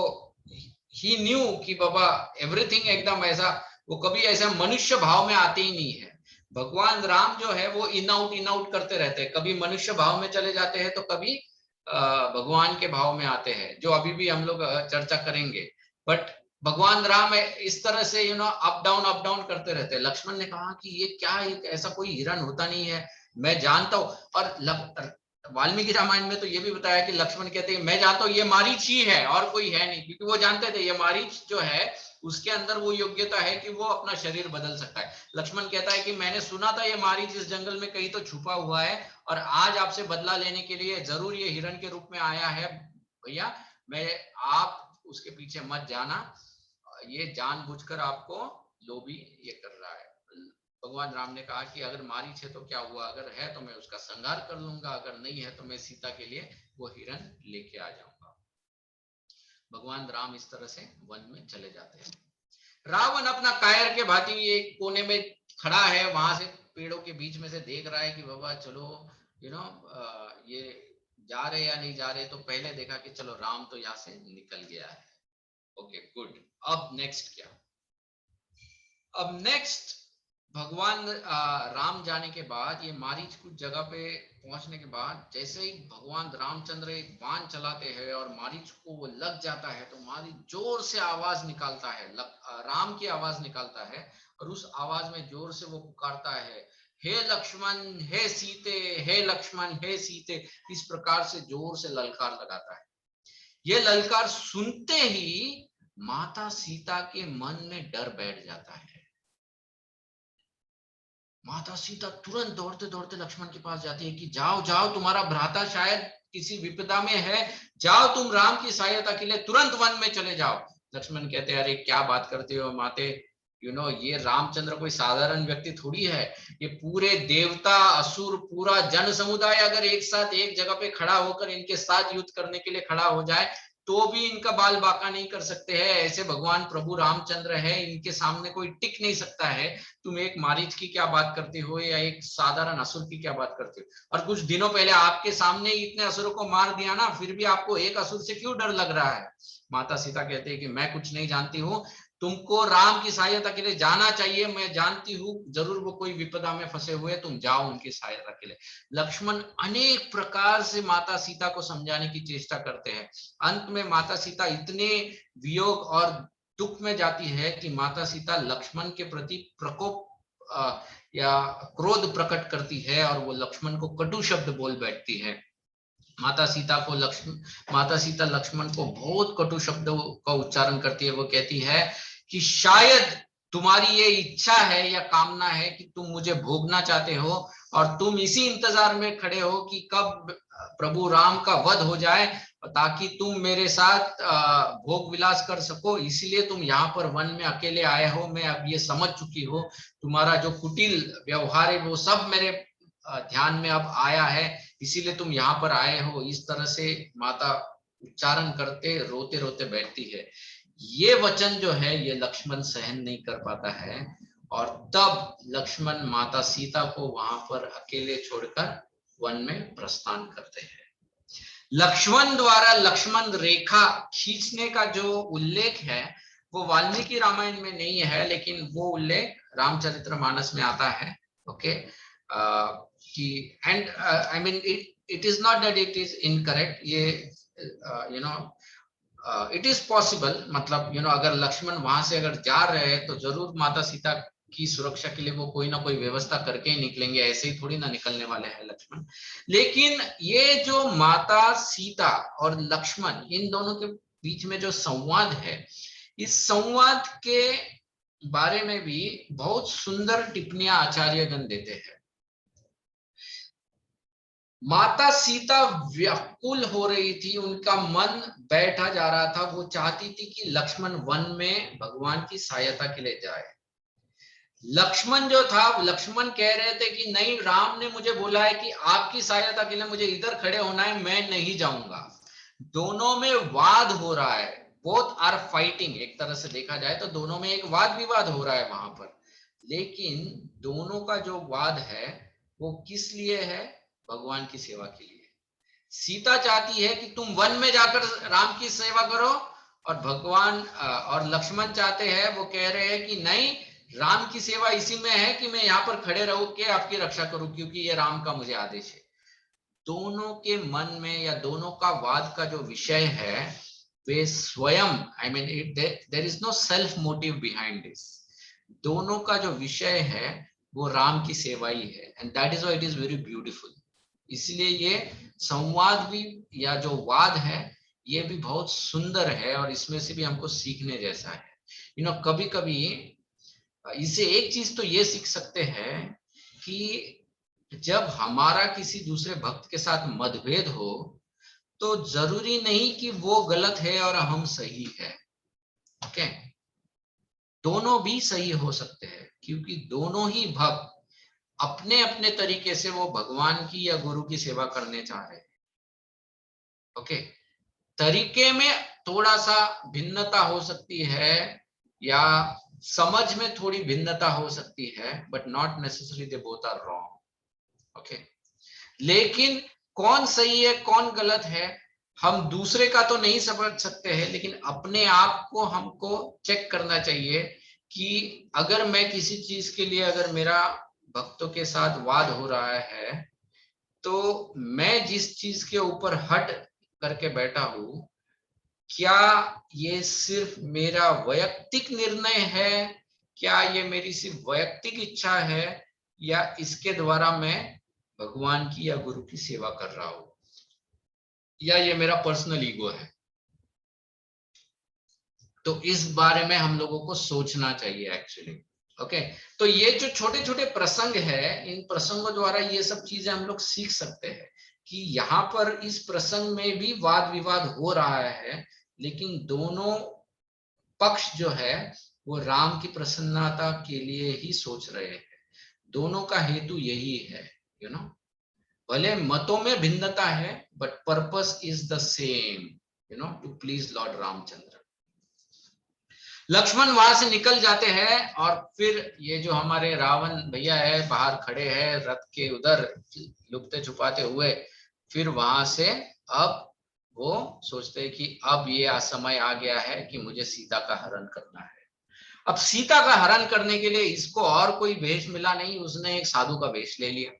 S1: ही न्यू कि बाबा एवरीथिंग एकदम ऐसा, वो कभी ऐसा मनुष्य भाव में आते ही नहीं है। भगवान राम जो है वो इन आउट करते रहते हैं, कभी मनुष्य भाव में चले जाते हैं तो कभी भगवान के भाव में आते हैं, जो अभी भी हम लोग चर्चा करेंगे। बट भगवान राम इस तरह से अप डाउन करते रहते हैं। लक्ष्मण ने कहा कि ये क्या, ऐसा कोई हिरण होता नहीं है, मैं जानता हूं। और वाल्मीकि रामायण में तो ये भी बताया कि लक्ष्मण कहते हैं मैं जानता हूं ये मारीच ही है और कोई है नहीं, क्योंकि वो जानते थे ये मारीच जो है उसके अंदर वो योग्यता है कि वो अपना शरीर बदल सकता है। लक्ष्मण कहता है कि मैंने सुना था ये मारीच इस जंगल में कहीं तो छुपा हुआ है, और आज आपसे बदला लेने के लिए जरूर ये हिरण के रूप में आया है। भैया मैं, आप उसके पीछे मत जाना, ये जानबूझकर आपको लोभी ये कर रहा है। भगवान राम ने कहा कि अगर मारीच है तो क्या हुआ, अगर है तो मैं उसका संहार कर लूंगा, अगर नहीं है तो मैं सीता के लिए वो हिरण लेके आ जाऊंगा। भगवान राम इस तरह से वन में चले जाते हैं। रावण अपना कायर के भांति एक कोने में खड़ा है, वहां से पेड़ों के बीच में से देख रहा है कि बाबा चलो ये जा रहे या नहीं जा रहे। तो पहले देखा कि चलो राम तो यहाँ से निकल गया है। Okay good. अब नेक्स्ट क्या, अब नेक्स्ट भगवान राम जाने के बाद, ये मारीच कुछ जगह पे पहुंचने के बाद, जैसे ही भगवान रामचंद्र एक बाण चलाते हैं और मारीच को वो लग जाता है, तो मारीच जोर से आवाज निकालता है, राम की आवाज निकालता है, और उस आवाज में जोर से वो पुकारता है, हे लक्ष्मण हे सीते, हे लक्ष्मण हे सीते। इस प्रकार से जोर से ललकार लगाता है। ये ललकार सुनते ही माता सीता के मन में डर बैठ जाता है। माता सीता तुरंत दौड़ते दौड़ते लक्ष्मण के पास जाती है कि जाओ जाओ, तुम्हारा भ्राता शायद किसी विपदा में है, जाओ तुम राम की सहायता के लिए तुरंत वन में चले जाओ। लक्ष्मण कहते हैं अरे क्या बात करते हो माते, ये रामचंद्र कोई साधारण व्यक्ति थोड़ी है, ये पूरे देवता असुर पूरा जन समुदाय अगर एक साथ एक जगह पे खड़ा होकर इनके साथ युद्ध करने के लिए खड़ा हो जाए तो भी इनका बाल बांका नहीं कर सकते हैं। ऐसे भगवान प्रभु रामचंद्र है, इनके सामने कोई टिक नहीं सकता है। तुम एक मारीच की क्या बात करते हो या एक साधारण असुर की क्या बात करते हो, और कुछ दिनों पहले आपके सामने ही इतने असुरों को मार दिया ना, फिर भी आपको एक असुर से क्यों डर लग रहा है। माता सीता कहते हैं कि मैं कुछ नहीं जानती हूँ, तुमको राम की सहायता के लिए जाना चाहिए, मैं जानती हूँ जरूर वो कोई विपदा में फंसे हुए, तुम जाओ उनकी सहायता के लिए। लक्ष्मण अनेक प्रकार से माता सीता को समझाने की चेष्टा करते हैं। अंत में माता सीता इतने वियोग और दुख में जाती है कि माता सीता लक्ष्मण के प्रति प्रकोप या क्रोध प्रकट करती है, और वो लक्ष्मण को कटु शब्द बोल बैठती है। माता सीता लक्ष्मण को बहुत कटु शब्दों का उच्चारण करती है। वो कहती है कि शायद तुम्हारी ये इच्छा है या कामना है कि तुम मुझे भोगना चाहते हो, और तुम इसी इंतजार में खड़े हो कि कब प्रभु राम का वध हो जाए ताकि तुम मेरे साथ भोग विलास कर सको, इसलिए तुम यहाँ पर वन में अकेले आए हो। मैं अब ये समझ चुकी हो, तुम्हारा जो कुटिल व्यवहार है वो सब मेरे ध्यान में अब आया है, इसीलिए तुम यहाँ पर आए हो। इस तरह से माता उच्चारण करते रोते रोते बैठती है। ये वचन जो है ये लक्ष्मण सहन नहीं कर पाता है, और तब लक्ष्मण माता सीता को वहां पर अकेले छोड़कर वन में प्रस्थान करते हैं। लक्ष्मण द्वारा लक्ष्मण रेखा खींचने का जो उल्लेख है वो वाल्मीकि रामायण में नहीं है, लेकिन वो उल्लेख रामचरितमानस में आता है। ओके, कि and I mean it is not that it is incorrect, ये you know it is possible, मतलब अगर लक्ष्मण वहां से अगर जा रहे हैं तो जरूर माता सीता की सुरक्षा के लिए वो कोई ना कोई व्यवस्था करके ही निकलेंगे, ऐसे ही थोड़ी ना निकलने वाले हैं लक्ष्मण। लेकिन ये जो माता सीता और लक्ष्मण इन दोनों के बीच में जो संवाद है, इस संवाद के बारे में भी बहुत सुंदर टिप्पणियां आचार्यगण देते हैं। माता सीता व्याकुल हो रही थी, उनका मन बैठा जा रहा था, वो चाहती थी कि लक्ष्मण वन में भगवान की सहायता के लिए जाए। लक्ष्मण जो था, लक्ष्मण कह रहे थे कि नहीं, राम ने मुझे बोला है कि आपकी सहायता के लिए मुझे इधर खड़े होना है, मैं नहीं जाऊंगा। दोनों में वाद हो रहा है, बोथ आर फाइटिंग। एक तरह से देखा जाए तो दोनों में एक वाद विवाद हो रहा है वहां पर, लेकिन दोनों का जो वाद है वो किस लिए है? भगवान की सेवा के लिए। सीता चाहती है कि तुम वन में जाकर राम की सेवा करो, और भगवान और लक्ष्मण चाहते हैं, वो कह रहे हैं कि नहीं, राम की सेवा इसी में है कि मैं यहाँ पर खड़े रहूं के आपकी रक्षा करूं, क्योंकि ये राम का मुझे आदेश है। दोनों के मन में या दोनों का वाद का जो विषय है वे स्वयं, I mean there is no self motive behind this. दोनों का जो विषय है वो राम की सेवा ही है, and that is why it is very beautiful. इसलिए ये संवाद भी या जो वाद है ये भी बहुत सुंदर है, और इसमें से भी हमको सीखने जैसा है। कभी कभी इससे एक चीज तो ये सीख सकते हैं कि जब हमारा किसी दूसरे भक्त के साथ मतभेद हो तो जरूरी नहीं कि वो गलत है और हम सही है। ओके, दोनों भी सही हो सकते हैं, क्योंकि दोनों ही भक्त अपने अपने तरीके से वो भगवान की या गुरु की सेवा करने चाह रहे हैं। ओके, तरीके में थोड़ा सा भिन्नता हो सकती है, या समझ में थोड़ी भिन्नता हो सकती है, but not necessary they both are wrong. Okay, लेकिन कौन सही है कौन गलत है हम दूसरे का तो नहीं समझ सकते हैं, लेकिन अपने आप को हमको चेक करना चाहिए कि अगर मैं किसी चीज के लिए, अगर मेरा भक्तों के साथ वाद हो रहा है, तो मैं जिस चीज के ऊपर हट करके बैठा हूं, क्या ये सिर्फ मेरा वैयक्तिक निर्णय है, क्या ये मेरी सिर्फ वैयक्तिक इच्छा है, या इसके द्वारा मैं भगवान की या गुरु की सेवा कर रहा हूं, या ये मेरा पर्सनल ईगो है। तो इस बारे में हम लोगों को सोचना चाहिए एक्चुअली। ओके, तो ये जो छोटे छोटे प्रसंग है, इन प्रसंगों द्वारा ये सब चीजें हम लोग सीख सकते हैं कि यहाँ पर इस प्रसंग में भी वाद विवाद हो रहा है, लेकिन दोनों पक्ष जो है वो राम की प्रसन्नता के लिए ही सोच रहे हैं। दोनों का हेतु यही है, भले मतों में भिन्नता है, but purpose is the same, to please Lord Ramchandra. Lakshman वहां से निकल जाते हैं, और फिर ये जो हमारे रावण भैया है बाहर खड़े हैं रथ के उधर लुकते छुपाते हुए, फिर वहां से अब वो सोचते हैं कि अब ये समय आ गया है कि मुझे सीता का हरण करना है। अब सीता का हरण करने के लिए इसको और कोई वेश मिला नहीं, उसने एक साधु का वेश ले लिया,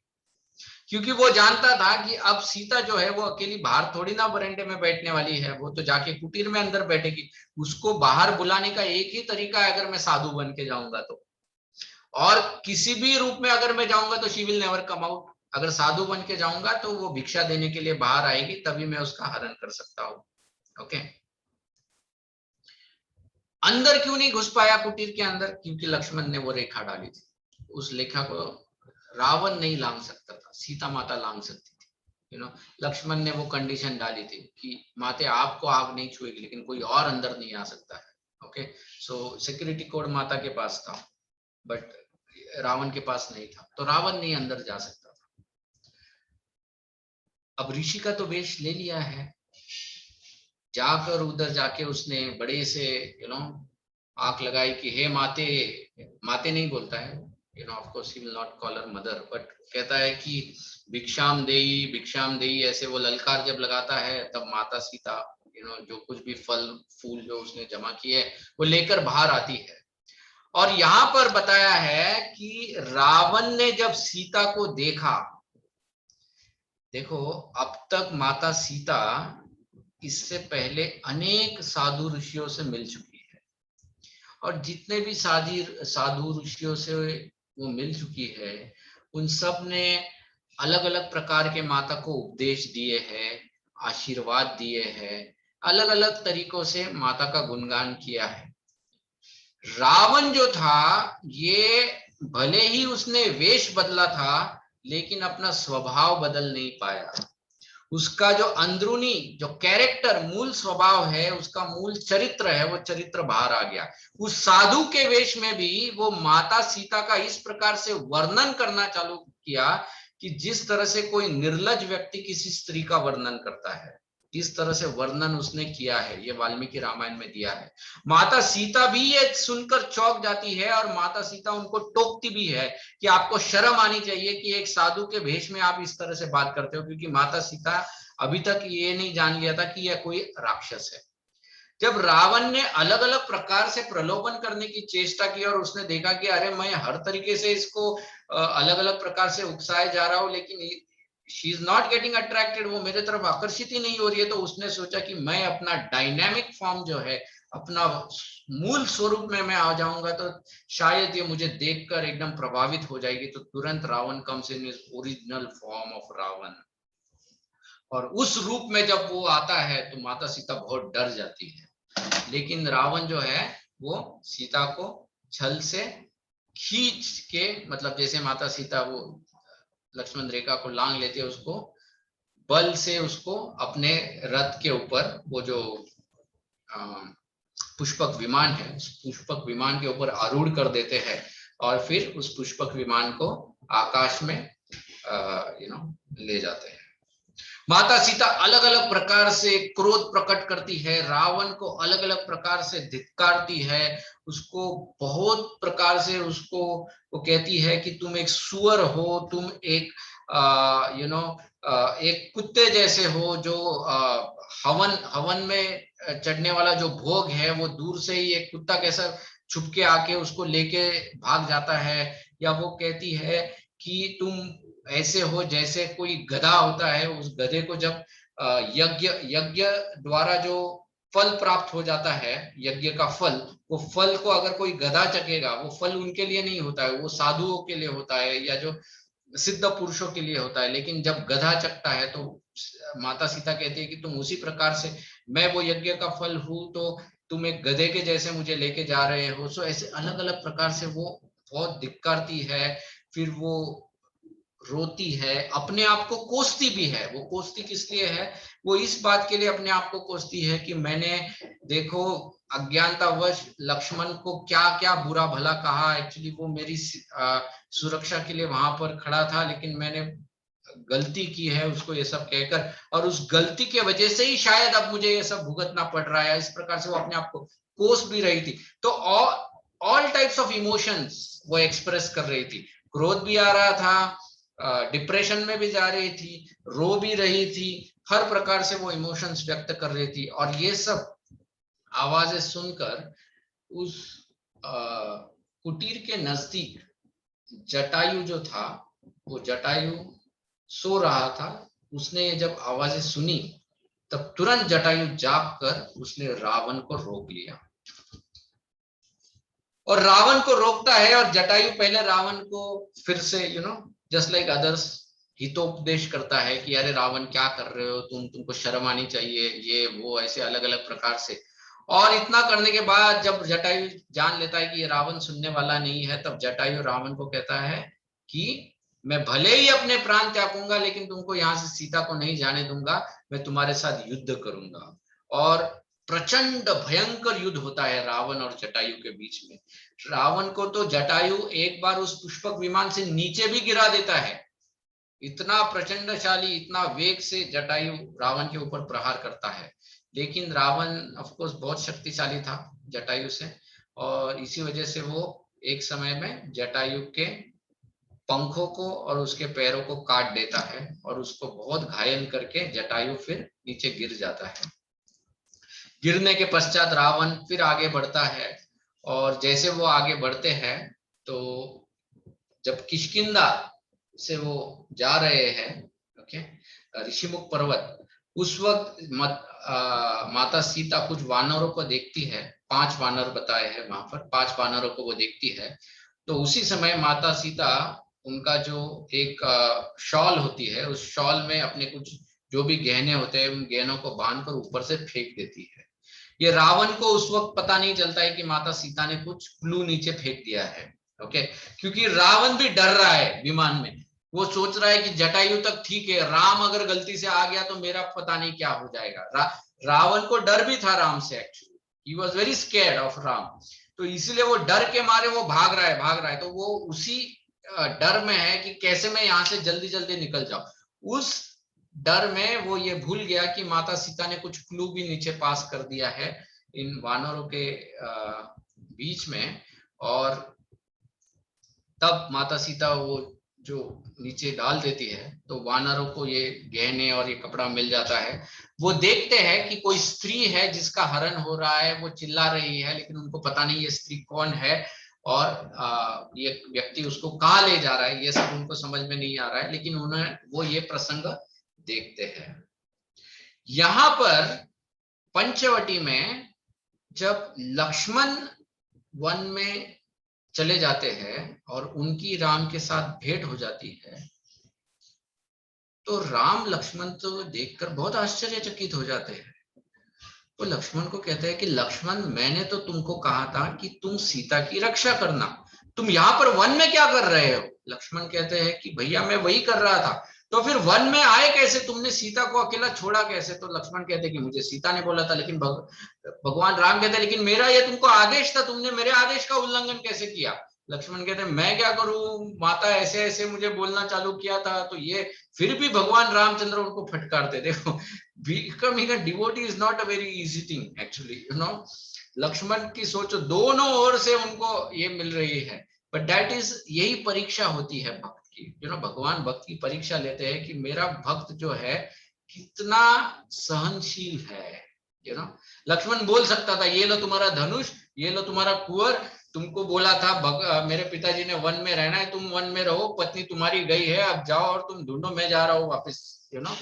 S1: क्योंकि वो जानता था कि अब सीता जो है वो अकेली बाहर थोड़ी ना बरंडे में बैठने वाली है, वो तो जाके कुटीर में अंदर बैठेगी। उसको बाहर बुलाने का एक ही तरीका है, अगर मैं साधु बन के जाऊंगा तो, और किसी भी रूप में अगर मैं जाऊंगा तो she will never come out. अगर साधु बन के जाऊंगा तो वो भिक्षा देने के लिए बाहर आएगी, तभी मैं उसका हरण कर सकता हूँ। ओके, अंदर क्यों नहीं घुस पाया कुटीर के अंदर? क्योंकि लक्ष्मण ने वो रेखा डाली थी, उस रेखा को रावण नहीं लांग सकता था, सीता माता लांग सकती थी। लक्ष्मण ने वो कंडीशन डाली थी कि माते आपको आग नहीं छुएगी, लेकिन कोई और अंदर नहीं आ सकता है। ओके, सो सिक्योरिटी कोड माता के पास था, बट रावण के पास नहीं था, तो रावण नहीं अंदर जा सकता था। अब ऋषि का तो वेश ले लिया है, जाकर उधर जाके उसने बड़े से आंख लगाई कि हे माते, माते नहीं बोलता है, of course he will not call her mother, but कहता है कि भिक्षाम देई, ऐसे वो ललकार जब लगाता है तब माता सीता जो कुछ भी फल फूल जो उसने जमा किए वो लेकर बाहर आती है। और यहां पर बताया है कि रावण ने जब सीता को देखा, देखो अब तक माता सीता इससे पहले अनेक साधु ऋषियों से मिल चुकी है, और जितने भी साधु ऋषियों से वो मिल चुकी है उन सब ने अलग अलग प्रकार के माता को उपदेश दिए हैं, आशीर्वाद दिए हैं, अलग अलग तरीकों से माता का गुणगान किया है। रावण जो था ये भले ही उसने वेश बदला था लेकिन अपना स्वभाव बदल नहीं पाया। उसका जो अंदरूनी जो कैरेक्टर मूल स्वभाव है, उसका मूल चरित्र है, वो चरित्र बाहर आ गया। उस साधु के वेश में भी वो माता सीता का इस प्रकार से वर्णन करना चालू किया कि जिस तरह से कोई निर्लज व्यक्ति किसी स्त्री का वर्णन करता है, इस तरह से वर्णन उसने किया है। ये वाल्मीकि रामायण में दिया है। माता सीता भी ये सुनकर चौंक जाती है और माता सीता उनको टोकती भी है कि आपको शर्म आनी चाहिए कि एक साधु के भेष में आप इस तरह से बात करते हो, क्योंकि माता सीता अभी तक ये नहीं जान लिया था कि यह कोई राक्षस है। जब रावण ने अलग अलग प्रकार से प्रलोभन करने की चेष्टा की और उसने देखा कि अरे मैं हर तरीके से इसको अलग अलग प्रकार से उकसाए जा रहा हूं लेकिन she is not getting attracted, वो मेरे तरफ आकर्षित ही नहीं हो रही है, तो उसने सोचा कि मैं अपना डायनामिक फॉर्म जो है, अपना मूल स्वरूप में मैं आ जाऊंगा तो शायद ये मुझे देखकर एकदम प्रभावित हो जाएगी। तो तुरंत Ravan comes in his original form of Ravan, और उस रूप में जब वो आता है तो माता सीता बहुत डर जाती है। लेकिन रावण जो है वो सीता को छल से खींच के, मतलब जैसे माता सीता वो लक्ष्मण रेखा को लांग लेते हैं, उसको बल से उसको अपने रथ के ऊपर, वो जो पुष्पक विमान है, उस पुष्पक विमान के ऊपर आरूढ़ कर देते हैं और फिर उस पुष्पक विमान को आकाश में ले जाते हैं। माता सीता अलग अलग प्रकार से क्रोध प्रकट करती है, रावण को अलग अलग प्रकार से धिक्कारती है, उसको बहुत प्रकार से उसको वो कहती है कि तुम एक सुअर हो, तुम एक एक कुत्ते जैसे हो, जो हवन में चढ़ने वाला जो भोग है वो दूर से ही एक कुत्ता कैसा छुप के आके उसको लेके भाग जाता है। या वो कहती है कि तुम ऐसे हो जैसे कोई गधा होता है, उस गधे को जब यज्ञ द्वारा जो फल प्राप्त हो जाता है, यज्ञ का फल, वो फल को अगर कोई गधा चखेगा, वो फल उनके लिए नहीं होता है, वो साधुओं के लिए होता है या जो सिद्ध पुरुषों के लिए होता है। लेकिन जब गधा चखता है तो माता सीता कहती है कि तुम उसी प्रकार से, मैं वो यज्ञ का फल हूं तो तुम एक गधे के जैसे मुझे लेके जा रहे हो। सो ऐसे अलग अलग प्रकार से वो बहुत धिक्कारती है। फिर वो रोती है, अपने आप को कोसती भी है। वो कोसती किस लिए है? वो इस बात के लिए अपने आप को कोसती है कि मैंने देखो अज्ञानतावश लक्ष्मण को क्या क्या बुरा भला कहा। एक्चुअली वो मेरी सुरक्षा के लिए वहां पर खड़ा था, लेकिन मैंने गलती की है उसको ये सब कहकर, और उस गलती की वजह से ही शायद अब मुझे ये सब भुगतना पड़ रहा है। इस प्रकार से वो अपने आप को कोस भी रही थी। तो ऑल टाइप्स ऑफ इमोशंस वो एक्सप्रेस कर रही थी। क्रोध भी आ रहा था, डिप्रेशन में भी जा रही थी, रो भी रही थी, हर प्रकार से वो इमोशंस व्यक्त कर रही थी। और ये सब आवाजें सुनकर उस कुटीर के नजदीक जटायु जो था, वो जटायु सो रहा था। उसने जब आवाजें सुनी तब तुरंत जटायु जाग कर उसने रावण को रोक लिया, और रावण को रोकता है। और जटायु पहले रावण को फिर से जस्ट लाइक अदर्स हितोपदेश करता है कि अरे रावण क्या कर रहे हो तुमको शर्म आनी चाहिए, ये वो ऐसे अलग अलग प्रकार से। और इतना करने के बाद जब जटायु जान लेता है कि ये रावण सुनने वाला नहीं है, तब जटायु रावण को कहता है कि मैं भले ही अपने प्राण त्यागूंगा लेकिन तुमको यहाँ से सीता को नहीं जाने दूंगा, मैं तुम्हारे साथ युद्ध करूंगा। और प्रचंड भयंकर युद्ध होता है रावण और जटायु के बीच में। रावण को तो जटायु एक बार उस पुष्पक विमान से नीचे भी गिरा देता है। इतना प्रचंडशाली, इतना वेग से जटायु रावण के ऊपर प्रहार करता है। लेकिन रावण ऑफ कोर्स बहुत शक्तिशाली था जटायु से, और इसी वजह से वो एक समय में जटायु के पंखों को और उसके पैरों को काट देता है और उसको बहुत घायल करके जटायु फिर नीचे गिर जाता है। गिरने के पश्चात रावण फिर आगे बढ़ता है, और जैसे वो आगे बढ़ते हैं तो जब किष्किंधा से वो जा रहे हैं, ओके, ऋषिमुख पर्वत, उस वक्त माता सीता कुछ वानरों को देखती है। 5 वानर बताए हैं वहां पर, 5 वानरों को वो देखती है। तो उसी समय माता सीता उनका जो एक शॉल होती है, उस शॉल में अपने कुछ जो भी गहने होते हैं उन गहनों को बांधकर ऊपर से फेंक देती है। ये रावण को उस वक्त पता नहीं चलता है कि माता सीता ने कुछ क्लू नीचे फेंक दिया है, ओके, क्योंकि रावण भी डर रहा है विमान में। वो सोच रहा है कि जटायु तक ठीक है, राम अगर गलती से आ गया तो मेरा पता नहीं क्या हो जाएगा। रावण को डर भी था राम से, actually he was very scared of Ram. तो इसलिए वो डर के मारे वो भाग रहा है। तो वो उसी डर में है कि कैसे मैं यहां से जल्दी जल्दी निकल जाऊं। उस डर में वो ये भूल गया कि माता सीता ने कुछ क्लू भी नीचे पास कर दिया है इन वानरों के बीच में। और तब माता सीता वो जो नीचे डाल देती है तो वानरों को ये गहने और ये कपड़ा मिल जाता है। वो देखते हैं कि कोई स्त्री है जिसका हरण हो रहा है, वो चिल्ला रही है, लेकिन उनको पता नहीं ये स्त्री कौन है और ये व्यक्ति उसको कहाँ ले जा रहा है, ये सब उनको समझ में नहीं आ रहा है। लेकिन उन्हें वो ये प्रसंग देखते हैं। यहां पर पंचवटी में जब लक्ष्मण वन में चले जाते हैं और उनकी राम के साथ भेंट हो जाती है, तो राम लक्ष्मण तो देखकर बहुत आश्चर्यचकित हो जाते हैं। वो लक्ष्मण को कहते हैं कि लक्ष्मण, मैंने तो तुमको कहा था कि तुम सीता की रक्षा करना, तुम यहाँ पर वन में क्या कर रहे हो? लक्ष्मण कहते हैं कि भैया मैं वही कर रहा था। तो फिर वन में आए कैसे? तुमने सीता को अकेला छोड़ा कैसे? तो लक्ष्मण कहते हैं कि मुझे सीता ने बोला था, लेकिन भगवान राम कहते हैं लेकिन मेरा ये तुमको आदेश था, तुमने मेरे आदेश का उल्लंघन कैसे किया? लक्ष्मण कहते हैं मैं क्या करूं, माता ऐसे ऐसे मुझे बोलना चालू किया था। तो ये फिर भी भगवान रामचंद्र उनको फटकारते। देखो, becoming a devotee is not a very easy thing actually, you know। Lakshman की सोचो, दोनों ओर से उनको ये मिल रही है, बट दैट इज, यही परीक्षा होती है भक्त की, यू नो। भगवान भक्त की परीक्षा लेते हैं कि मेरा भक्त जो है कितना सहनशील है, यू नो। लक्ष्मण बोल सकता था ये लो तुम्हारा धनुष, ये लो तुम्हारा कुंवर, तुमको बोला था मेरे पिताजी ने वन में रहना है, तुम वन में रहो, पत्नी तुम्हारी गई है, अब जाओ और तुम ढूंढो, मैं जा रहा हूँ वापस, you know.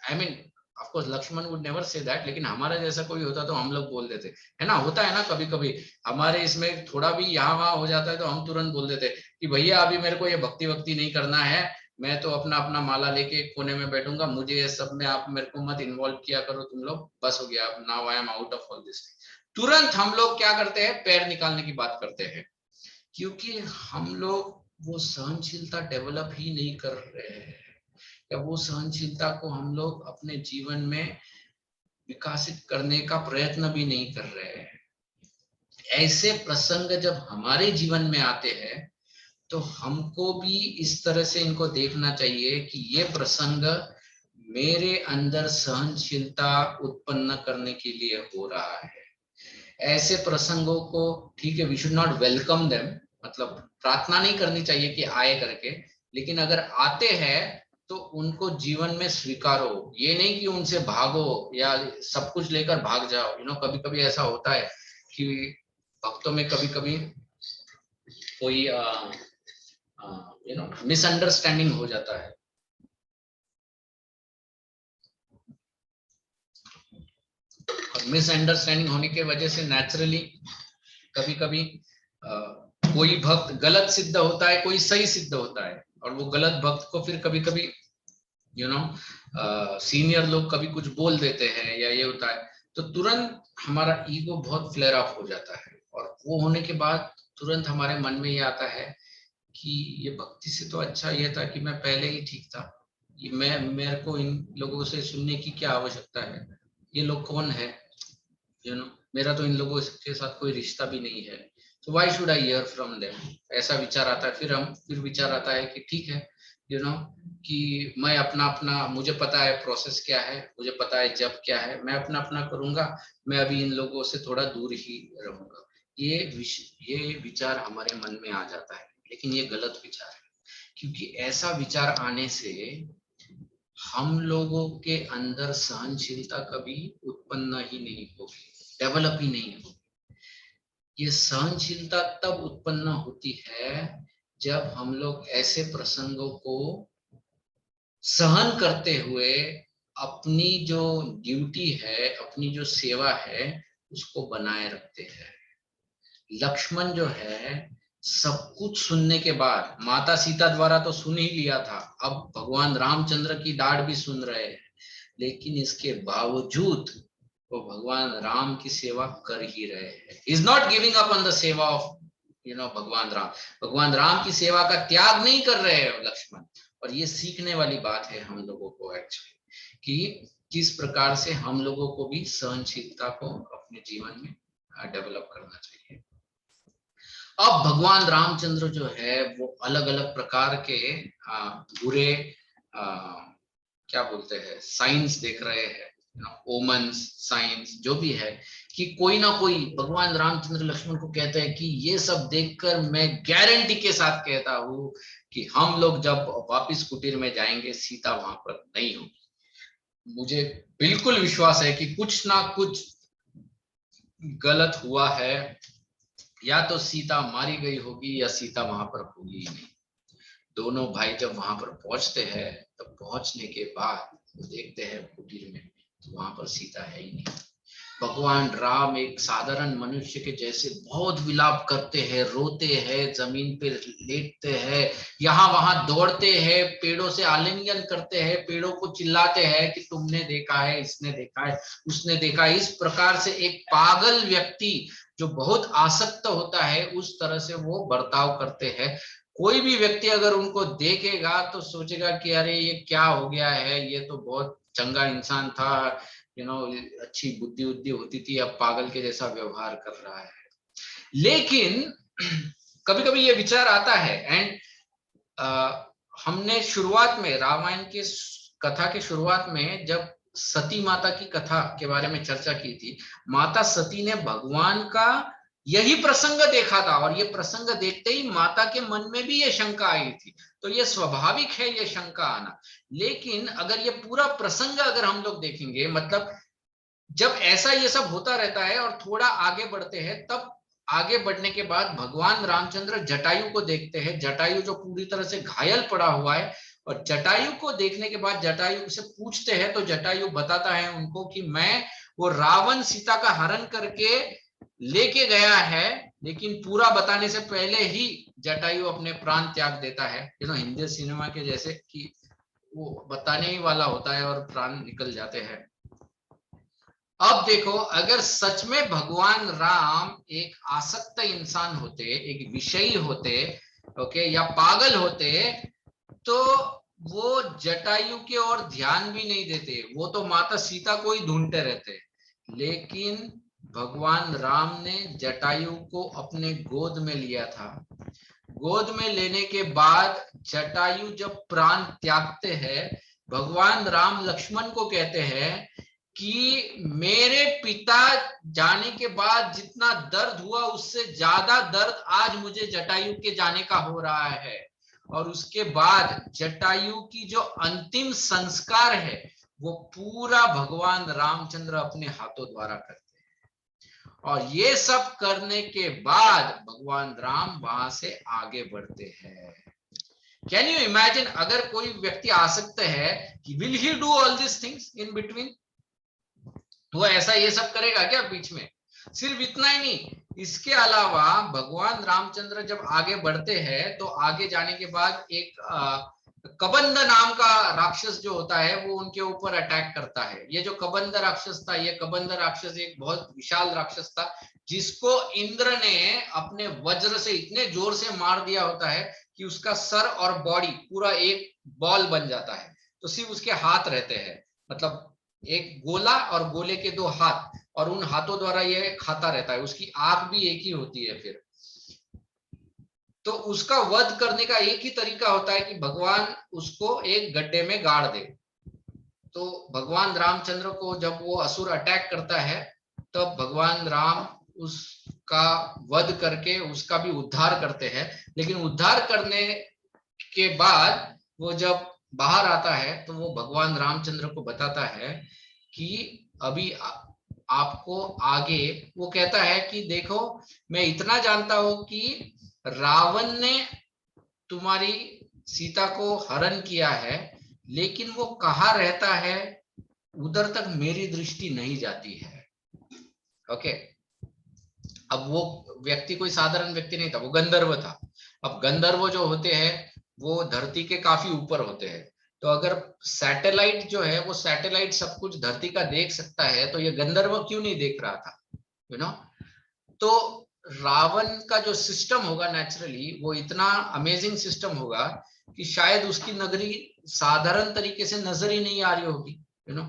S1: I mean of course Lakshman would never say that, लेकिन हमारा जैसा कोई होता तो हम लोग बोल देते, है ना। होता है ना कभी कभी हमारे इसमें थोड़ा भी यहाँ वहां हो जाता है तो हम तुरंत बोल देते कि भैया अभी मेरे को ये भक्ति वक्ति नहीं करना है, मैं तो अपना अपना माला लेके कोने में बैठूंगा, मुझे ये सब में आप मेरे को मत इन्वॉल्व किया करो तुम लोग, बस हो गया, now I am out of all this. तुरंत हम लोग क्या करते हैं, पैर निकालने की बात करते हैं, क्योंकि हम लोग वो सहनशीलता डेवलप ही नहीं कर रहे हैं, या वो सहनशीलता को हम लोग अपने जीवन में विकसित करने का प्रयत्न भी नहीं कर रहे हैं। ऐसे प्रसंग जब हमारे जीवन में आते हैं तो हमको भी इस तरह से इनको देखना चाहिए कि ये प्रसंग मेरे अंदर सहनशीलता उत्पन्न करने के लिए हो रहा है। ऐसे प्रसंगों को, ठीक है, we should not welcome them, मतलब प्रार्थना नहीं करनी चाहिए कि आए करके, लेकिन अगर आते हैं तो उनको जीवन में स्वीकारो, ये नहीं कि उनसे भागो या सब कुछ लेकर भाग जाओ, यू नो। कभी कभी ऐसा होता है कि भक्तों में कभी कभी कोई यू नो मिसअंडरस्टैंडिंग हो जाता है। और मिसअंडरस्टैंडिंग होने की वजह से नेचुरली कभी कभी कोई भक्त गलत सिद्ध होता है, कोई सही सिद्ध होता है, और वो गलत भक्त को फिर कभी कभी यू नो सीनियर लोग कभी कुछ बोल देते हैं या ये होता है, तो तुरंत हमारा ईगो बहुत फ्लेयर अप हो जाता है। और वो होने के बाद तुरंत हमारे मन में ये आता है कि ये भक्ति से तो अच्छा ये था कि मैं पहले ही ठीक था, ये मेरे को इन लोगों से सुनने की क्या आवश्यकता है, ये लोग कौन है, यू नो, मेरा तो इन लोगों के साथ कोई रिश्ता भी नहीं है, तो why should I hear from them. ऐसा विचार आता है, फिर विचार आता है कि ठीक है, कि मैं अपना अपना, मुझे पता है प्रोसेस क्या है, मुझे पता है जब क्या है, मैं अपना अपना करूंगा, मैं अभी इन लोगों से थोड़ा दूर ही रहूंगा। ये विचार हमारे मन में आ जाता है, लेकिन ये गलत विचार है, क्योंकि ऐसा विचार आने से हम लोगों के अंदर सहनशीलता कभी उत्पन्न ही नहीं होगी, डेवलप ही नहीं होगी। ये सहनशीलता तब उत्पन्न होती है जब हम लोग ऐसे प्रसंगों को सहन करते हुए अपनी जो ड्यूटी है, अपनी जो सेवा है, उसको बनाए रखते हैं। लक्ष्मण जो है, सब कुछ सुनने के बाद, माता सीता द्वारा तो सुन ही लिया था, अब भगवान रामचंद्र की डांट भी सुन रहे हैं, लेकिन इसके बावजूद वो भगवान राम की सेवा कर ही रहे हैं। Is not giving up on the सेवा ऑफ भगवान राम। भगवान राम की सेवा का त्याग नहीं कर रहे हैं लक्ष्मण। और ये सीखने वाली बात है हम लोगों को एक्चुअली, कि किस प्रकार से हम लोगों को भी सहनशीलता को अपने जीवन में डेवलप करना चाहिए। अब भगवान रामचंद्र जो है वो अलग अलग प्रकार के बुरे क्या बोलते हैं साइंस देख रहे हैं, ओमन्स साइंस जो भी है, कि कोई ना कोई, भगवान रामचंद्र लक्ष्मण को कहते हैं कि ये सब देखकर मैं गारंटी के साथ कहता हूं कि हम लोग जब वापिस कुटीर में जाएंगे, सीता वहां पर नहीं होगी। मुझे बिल्कुल विश्वास है कि कुछ ना कुछ गलत हुआ है, या तो सीता मारी गई होगी या सीता वहां पर होगी ही नहीं। दोनों भाई जब वहां पर पहुंचते हैं, तब पहुंचने के बाद वो देखते हैं कुटीर में, तो वहां पर सीता है ही नहीं। भगवान राम एक साधारण मनुष्य के जैसे बहुत विलाप करते हैं, रोते हैं, जमीन पे लेटते हैं, यहाँ वहां दौड़ते हैं, पेड़ों से आलिंगन करते हैं, पेड़ों को चिल्लाते हैं कि तुमने देखा है, इसने देखा है, उसने देखा है। इस प्रकार से एक पागल व्यक्ति जो बहुत आसक्त होता है, उस तरह से वो बर्ताव करते हैं। कोई भी व्यक्ति अगर उनको देखेगा तो सोचेगा कि अरे ये क्या हो गया है, ये तो बहुत चंगा इंसान था, अच्छी बुद्धि उद्धि होती थी, अब पागल के जैसा व्यवहार कर रहा है। लेकिन कभी कभी ये विचार आता है, एंड हमने शुरुआत में, रामायण के कथा के शुरुआत में जब सती माता की कथा के बारे में चर्चा की थी, माता सती ने भगवान का यही प्रसंग देखा था, और ये प्रसंग देखते ही माता के मन में भी ये शंका आई थी। तो ये स्वाभाविक है ये शंका आना। लेकिन अगर ये पूरा प्रसंग अगर हम लोग देखेंगे, मतलब जब ऐसा ये सब होता रहता है और थोड़ा आगे बढ़ते हैं, तब आगे बढ़ने के बाद भगवान रामचंद्र जटायु को देखते हैं, जटायु जो पूरी तरह से घायल पड़ा हुआ है, और जटायु को देखने के बाद जटायु से पूछते हैं, तो जटायु बताता है उनको कि मैं, वो रावण सीता का हरण करके लेके गया है, लेकिन पूरा बताने से पहले ही जटायु अपने प्राण त्याग देता है। हिंदी सिनेमा के जैसे कि वो बताने ही वाला होता है और प्राण निकल जाते हैं। अब देखो, अगर सच में भगवान राम एक आसक्त इंसान होते, एक विषयी होते, ओके, या पागल होते, तो वो जटायु की ओर ध्यान भी नहीं देते, वो तो माता सीता को ही ढूंढते रहते। लेकिन भगवान राम ने जटायु को अपने गोद में लिया था। गोद में लेने के बाद जटायु जब प्राण त्यागते हैं, भगवान राम लक्ष्मण को कहते हैं कि मेरे पिता जाने के बाद जितना दर्द हुआ, उससे ज्यादा दर्द आज मुझे जटायु के जाने का हो रहा है। और उसके बाद जटायु की जो अंतिम संस्कार है, वो पूरा भगवान रामचंद्र अपने हाथों द्वारा करते हैं। और ये सब करने के बाद भगवान राम वहां से आगे बढ़ते हैं। कैन यू इमेजिन, अगर कोई व्यक्ति आसक्त है, will he do all this things in between? वो ऐसा ये सब करेगा क्या बीच में? सिर्फ इतना ही नहीं, इसके अलावा भगवान रामचंद्र जब आगे बढ़ते हैं, तो आगे जाने के बाद एक कबंध नाम का राक्षस जो होता है, वो उनके ऊपर अटैक करता है। ये जो कबंध राक्षस था, ये कबंध राक्षस एक बहुत विशाल राक्षस था, जिसको इंद्र ने अपने वज्र से इतने जोर से मार दिया होता है कि उसका सर और बॉडी पूरा एक बॉल बन जाता है। तो सिर्फ उसके हाथ रहते हैं, मतलब एक गोला और गोले के दो हाथ, और उन हाथों द्वारा ये खाता रहता है। उसकी आंख भी एक ही होती है फिर। तो उसका वध करने का एक ही तरीका होता है कि भगवान उसको एक गड्ढे में गाड़ दे। तो भगवान रामचंद्र को जब वो असुर अटैक करता है तब भगवान राम उसका वध करके उसका भी उद्धार करते हैं। लेकिन उद्धार करने के बाद वो जब बाहर आता है तो वो भगवान रामचंद्र को बताता है कि अभी आपको आगे, वो कहता है कि देखो मैं इतना जानता हूं कि रावण ने तुम्हारी सीता को हरण किया है, लेकिन वो कहाँ रहता है उधर तक मेरी दृष्टि नहीं जाती है। ओके, अब वो व्यक्ति कोई साधारण व्यक्ति नहीं था, वो गंधर्व था। अब गंधर्व जो होते हैं वो धरती के काफी ऊपर होते हैं, तो अगर सैटेलाइट जो है वो सैटेलाइट सब कुछ धरती का देख सकता है तो ये गंधर्व क्यों नहीं देख रहा था, यू नो। तो रावण का जो सिस्टम होगा नेचुरली वो इतना अमेजिंग सिस्टम होगा कि शायद उसकी नगरी साधारण तरीके से नजर ही नहीं आ रही होगी, यू नो।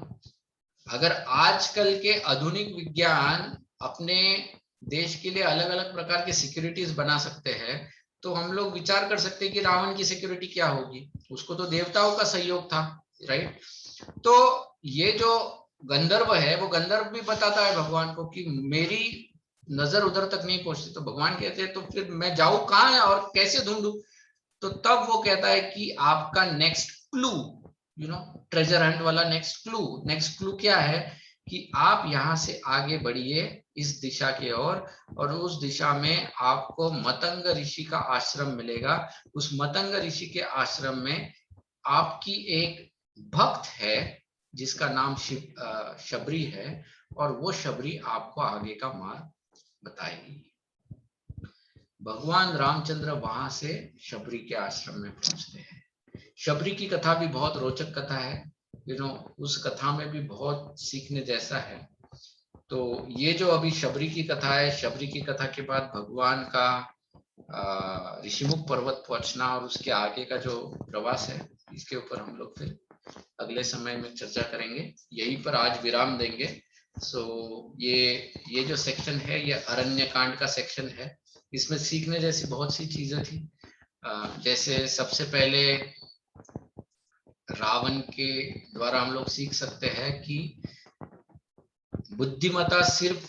S1: अगर आजकल के आधुनिक विज्ञान अपने देश के लिए अलग अलग प्रकार के सिक्योरिटीज बना सकते हैं, तो हम लोग विचार कर सकते हैं कि रावण की सिक्योरिटी क्या होगी। उसको तो देवताओं का सहयोग था, राइट। तो ये जो गंधर्व है वो गंधर्व भी बताता है भगवान को कि मेरी नजर उधर तक नहीं पहुंचती। तो भगवान कहते हैं तो फिर मैं जाऊं कहाँ और कैसे ढूंढूं। तो तब वो कहता है कि आपका next clue, you know, treasure Hunt वाला नेक्स्ट क्लू क्या है कि आप यहाँ से आगे बढ़िए इस दिशा की ओर, और उस दिशा में आपको मतंग ऋषि का आश्रम मिलेगा। उस मतंग ऋषि के आश्रम में आपकी एक भक्त है जिसका नाम शबरी है, और वो शबरी आपको आगे का मार्ग बताएगी। भगवान रामचंद्र वहां से शबरी के आश्रम में पहुंचते हैं। शबरी की कथा भी बहुत रोचक कथा है, यू नो, उस कथा में भी बहुत सीखने जैसा है। तो ये जो अभी शबरी की कथा है, शबरी की कथा के बाद भगवान का ऋषिमुख पर्वत पहुंचना और उसके आगे का जो प्रवास है, इसके ऊपर हम लोग फिर अगले समय में चर्चा करेंगे। यहीं पर आज विराम देंगे। सो ये जो सेक्शन है ये अरण्य कांड का सेक्शन है। इसमें सीखने जैसी बहुत सी चीजें थी। जैसे सबसे पहले रावण के द्वारा हम लोग सीख सकते हैं कि बुद्धिमत्ता सिर्फ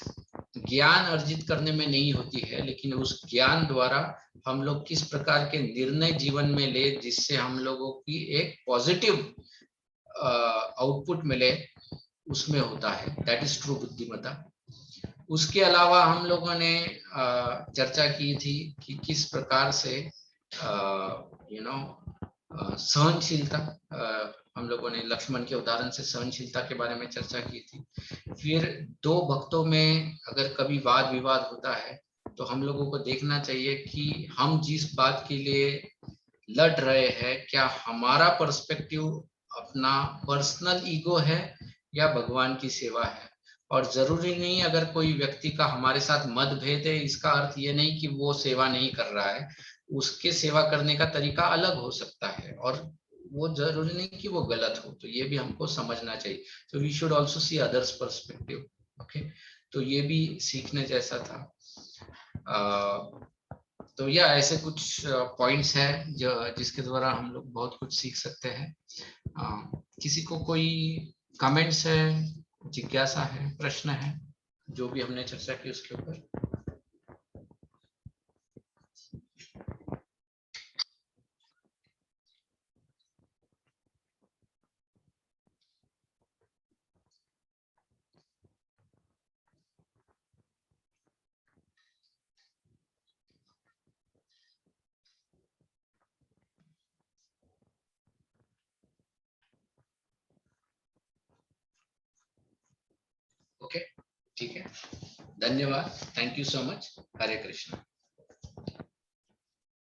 S1: ज्ञान अर्जित करने में नहीं होती है, लेकिन उस ज्ञान द्वारा हम लोग किस प्रकार के निर्णय जीवन में ले जिससे हम लोगों की एक पॉजिटिव आउटपुट मिले, उसमें होता है। दैट इज ट्रू बुद्धिमत्ता। उसके अलावा हम लोगों ने चर्चा की थी कि किस प्रकार से यू नो सहनशीलता, हम लोगों ने लक्ष्मण के उदाहरण से सहनशीलता के बारे में चर्चा की थी। फिर दो भक्तों में अगर कभी वाद विवाद होता है तो हम लोगों को देखना चाहिए कि हम जिस बात के लिए लड़ रहे हैं क्या हमारा पर्सपेक्टिव अपना पर्सनल ईगो है या भगवान की सेवा है। और जरूरी नहीं अगर कोई व्यक्ति का हमारे साथ मतभेद है इसका अर्थ ये नहीं कि वो सेवा नहीं कर रहा है। उसके सेवा करने का तरीका अलग हो सकता है और वो जरूरी नहीं कि वो गलत हो। तो ये भी हमको समझना चाहिए। तो we should also see others perspective. Okay, तो ये भी सीखने जैसा था। तो या ऐसे कुछ पॉइंट्स हैं जो जिसके द्वारा हम लोग बहुत कुछ सीख सकते हैं। किसी को कोई कमेंट्स है, जिज्ञासा है, प्रश्न है जो भी हमने चर्चा की उसके ऊपर? ओके, ठीक है, धन्यवाद, thank you so much. Hare Krishna.